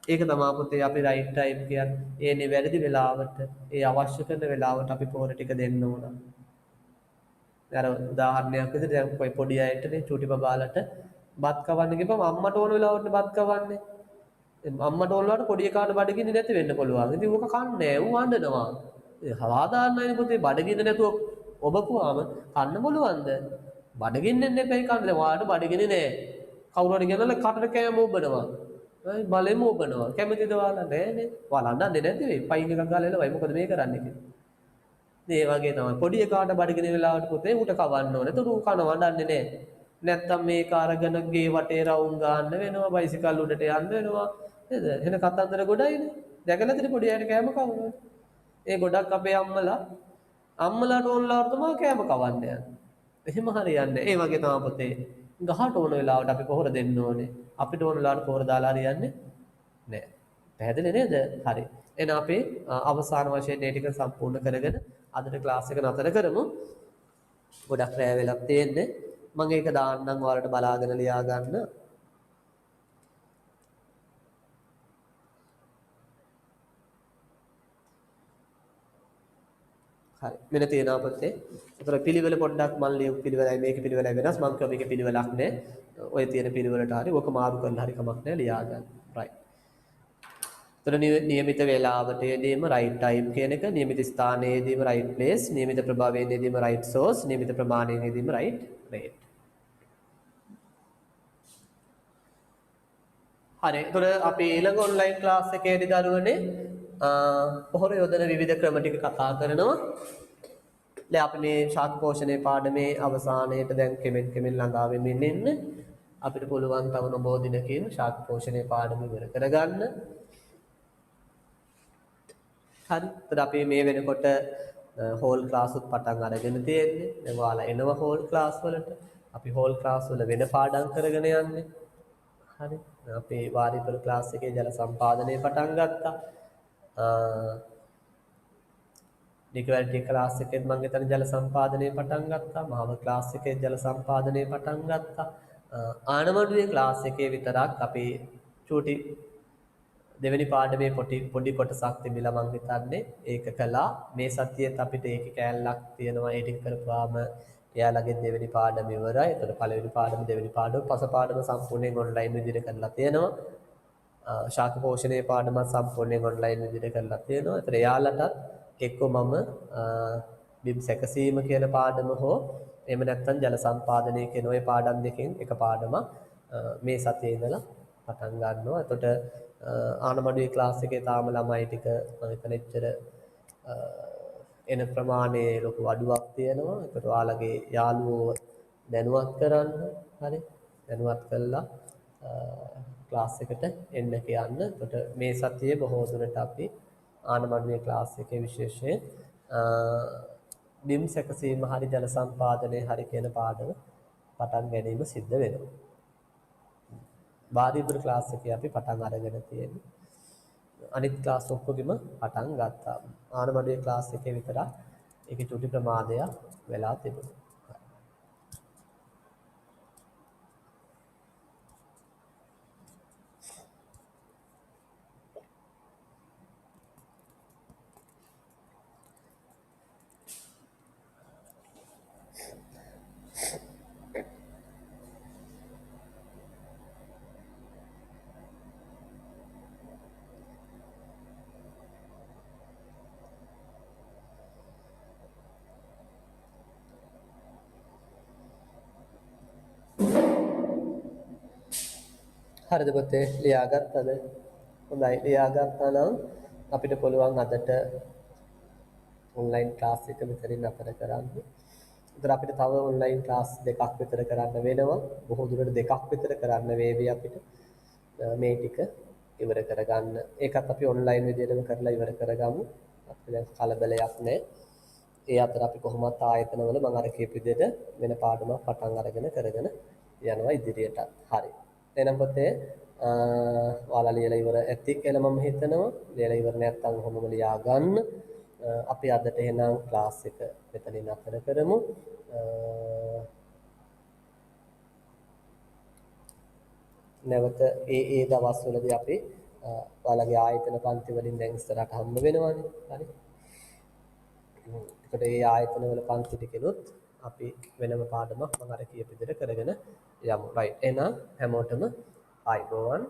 ඒක තමයි පුතේ අපි රයිට් ටයිම් කියන්නේ. ඒ නිවැරදි වෙලාවට, ඒ අවශ්‍ය කරන වෙලාවට අපි පොහොර ටික දෙන්න ඕන. අර උදාහරණයක් විදිහට දැන් කොයි පොඩි අයටනේ චූටි බබාලට බත් කවන්න ගිහම අම්මට ඕන වෙලාවට බත් කවන්නේ. අම්මට ඕන වෙලාවට පොඩි එකාට බඩගින්නේ නැති වෙන්න පුළුවන්. ඉතින් ඕක කන්නේ ඌ අඬනවා. ඒ සාධාරණයි පුතේ බඩගින්න නැතුව ඔබපුවාම කන්න බලවන්ද? බඩගින්නෙන් නෙපෙයි කන්නේ. වාට බඩගින්නේ නැහැ. කවුරු හරි ගෙනල්ලා කටට කෑම ඔබනවා. බලෙම ඔබනවා. කැමතිද ඔයාලා? නෑනේ. ඔයාලා අඬන්නේ නැති වෙයි. පයින් එකක් ගාලා එළවයි. මොකද මේ කරන්නේ කියලා. ඒ වගේ තමයි පොඩි එකාට බඩගින වෙලාවට පුතේ ඌට කවන්න ඕනේ. ඒතර ඌ කනවා දන්නේ නැහැ. නැත්තම් මේක අරගෙන ගේ වටේ රවුම් ගන්න වෙනවා, බයිසිකල් උඩට යන්න වෙනවා. නේද? එහෙන කතන්දර ගොඩයිනේ. දැකලා තියෙන පොඩි අයට කෑම කවනවා. ඒ ගොඩක් අපේ අම්මලාට ඕනලාට තමයි කෑම කවන්න යන්නේ. එහෙම හරියන්නේ. ඒ වගේ තමයි පුතේ. ගහට ඕන වෙලාවට අපි පොහොර දෙන්න ඕනේ. අපිට ඕන වෙලාවට පොහොර දාලා හරියන්නේ නැහැ. පැහැදිලි නේද? හරි. එහෙනම් අපි අවසාන වශයෙන් මේ ටික සම්පූර්ණ කරගෙන අදට ක්ලාස් එක නතර කරමු. ගොඩක් රැ වෙලක් තියෙන්නේ. මම ඒක දාන්නම් ඔයාලට බලාගෙන ලියා ගන්න. හරි. මෙන්න තියෙනවා පුතේ. ඒතර පිළිවෙල පොඩ්ඩක් මම ලියපු පිළිවෙලයි මේකේ පිළිවෙලයි වෙනස්. මම කියව මේකේ පිළිවෙලක් නැහැ. ඔය තියෙන පිළිවෙලට හරි ඔක මාරු කරලා හරි කමක් නැහැ ලියා ගන්න. right. නියමිත වේලාවට යෙදීම right time කියන එක නියමිත ස්ථානයේ යෙදීම right place නියමිත ප්‍රභවයේ යෙදීම right source නියමිත ප්‍රමාණයේ යෙදීම right rate හරි එතකොට අපි ඊළඟ ඔන්ලයින් ක්ලාස් එකේදී දරුවනේ පොහොර යොදන විවිධ ක්‍රම ටික කතා කරනවා දැන් අපි මේ ශාක පෝෂණයේ පාඩමේ අවසානයේට දැන් කෙමෙන් ළඟා වෙමින් ඉන්න අපිට පුළුවන් තව නොබෝ දිනකින් ශාක පෝෂණයේ පාඩම ඉවර කරගන්න හරි. එතකොට අපි මේ වෙනකොට හෝල් ක්ලාස් උත් පටන් අරගෙන තියෙන්නේ. දැන් ඔයාලා එනවා හෝල් ක්ලාස් වලට. අපි හෝල් ක්ලාස් වල වෙන පාඩම් කරගෙන යන්නේ. හරි. අපි වාරිපුර ක්ලාස් එකේ ජල සම්පාදනය පටන් ගත්තා. ඩිකවැලිටි ක්ලාස් එකේත් මම හිතන්නේ ජල සම්පාදනය පටන් ගත්තා. මහව ක්ලාස් එකේ ජල සම්පාදනය පටන් ගත්තා. ආනමඩුවේ ක්ලාස් එකේ විතරක් අපි චූටි දෙවෙනි පාඩමේ පොඩි කොටසක් තිබිලා මං හිතන්නේ ඒක කළා. මේ සතියේත් අපිට ඒකේ කෑල්ලක් තියෙනවා. ඒ ටික කරපුවාම එයාලගේ දෙවෙනි පාඩම ඉවරයි. ඒතකොට පළවෙනි පාඩම දෙවෙනි පාඩම පස පාඩම සම්පූර්ණයෙන් ඔන්ලයින් විදිහට කරලා තියෙනවා. ශාක පෝෂණයේ පාඩමත් සම්පූර්ණයෙන් ඔන්ලයින් විදිහට කරලා තියෙනවා. ඒතර එයාලටත් එක්කෝ මම බිම් සැකසීම කියන පාඩම හෝ එහෙම නැත්නම් ජල සම්පාදනය කියන ওই පාඩම් දෙකෙන් එක පාඩමක් මේ සතියේ ඉඳලා පටන් ගන්නවා. එතකොට ආනමඩුවේ ක්ලාස් එකේ තාම ළමයි ටික මම හිතන එච්චර එන ප්‍රමාණයේ ලොකු අඩුවක් තියෙනවා. ඒකට ඔයාලගේ යාළුවෝ දැනුවත් කරන්න. හරි. දැනුවත් කළා ක්ලාස් එකට එන්න කියන්න. එතකොට මේ සතියේ බොහෝ දුරට අපි ආනමඩුවේ ක්ලාස් එකේ විශේෂයෙන් බිම් සැකසීම හරි ජල සම්පාදනයේ හරි කියන පාඩම පටන් ගැනීම සිද්ධ වෙනවා. බාහිර ක්ලාස් එකේ අපි පටන් අරගෙන තියෙන්නේ. අනිත් ක්ලාස් ඔක්කොගෙම පටන් ගත්තා. ආනමඩුවේ ක්ලාස් එකේ විතරක් ඒකේ චුටි ප්‍රමාදයක් වෙලා තිබුණා. හරිද පුතේ ලියාගත්තද? හොඳයි ලියාගත්තා නම් අපිට පුළුවන් අදට ඔන්ලයින් ක්ලාස් එක මෙතනින් නතර කරන්න. ඒතර අපිට තව ඔන්ලයින් ක්ලාස් දෙකක් විතර කරන්න වෙනවා. බොහෝ දුරට දෙකක් විතර කරන්න වේවි අපිට මේ ටික ඉවර කරගන්න. ඒකත් අපි ඔන්ලයින් විදිහටම කරලා ඉවර කරගමු. අපිට දැන් කලබලයක් නැහැ. ඒ අතර අපි කොහොමත් ආයතනවල මම අර කියපු විදිහට වෙන පාඩමක් පටන් අරගෙන කරගෙන යනවා ඉදිරියට. හරි. එහෙනම් පුතේ ඔයාලා ලියලා ඉවර ඇති කියලා මම හිතනවා. ලියලා ඉවර නැත්නම් ඔහොමම ලියා ගන්න. අපි අදට එහෙනම් ක්ලාස් එක මෙතනින් අතර කරමු. නැවත ඒ දවස්වලදී අපි ඔයාලගේ ආයතන පන්ති වලින් දැන් ඉස්සරහට හම්බ වෙනවානේ. හරි. ඒකට ඒ ආයතන වල පන්ති ටිකෙනුත් අපි වෙනම පාඩමක් මම අර කියපු විදිහට කරගෙන යමු. right. එහෙනම් හැමෝටම ආයිබෝවන්.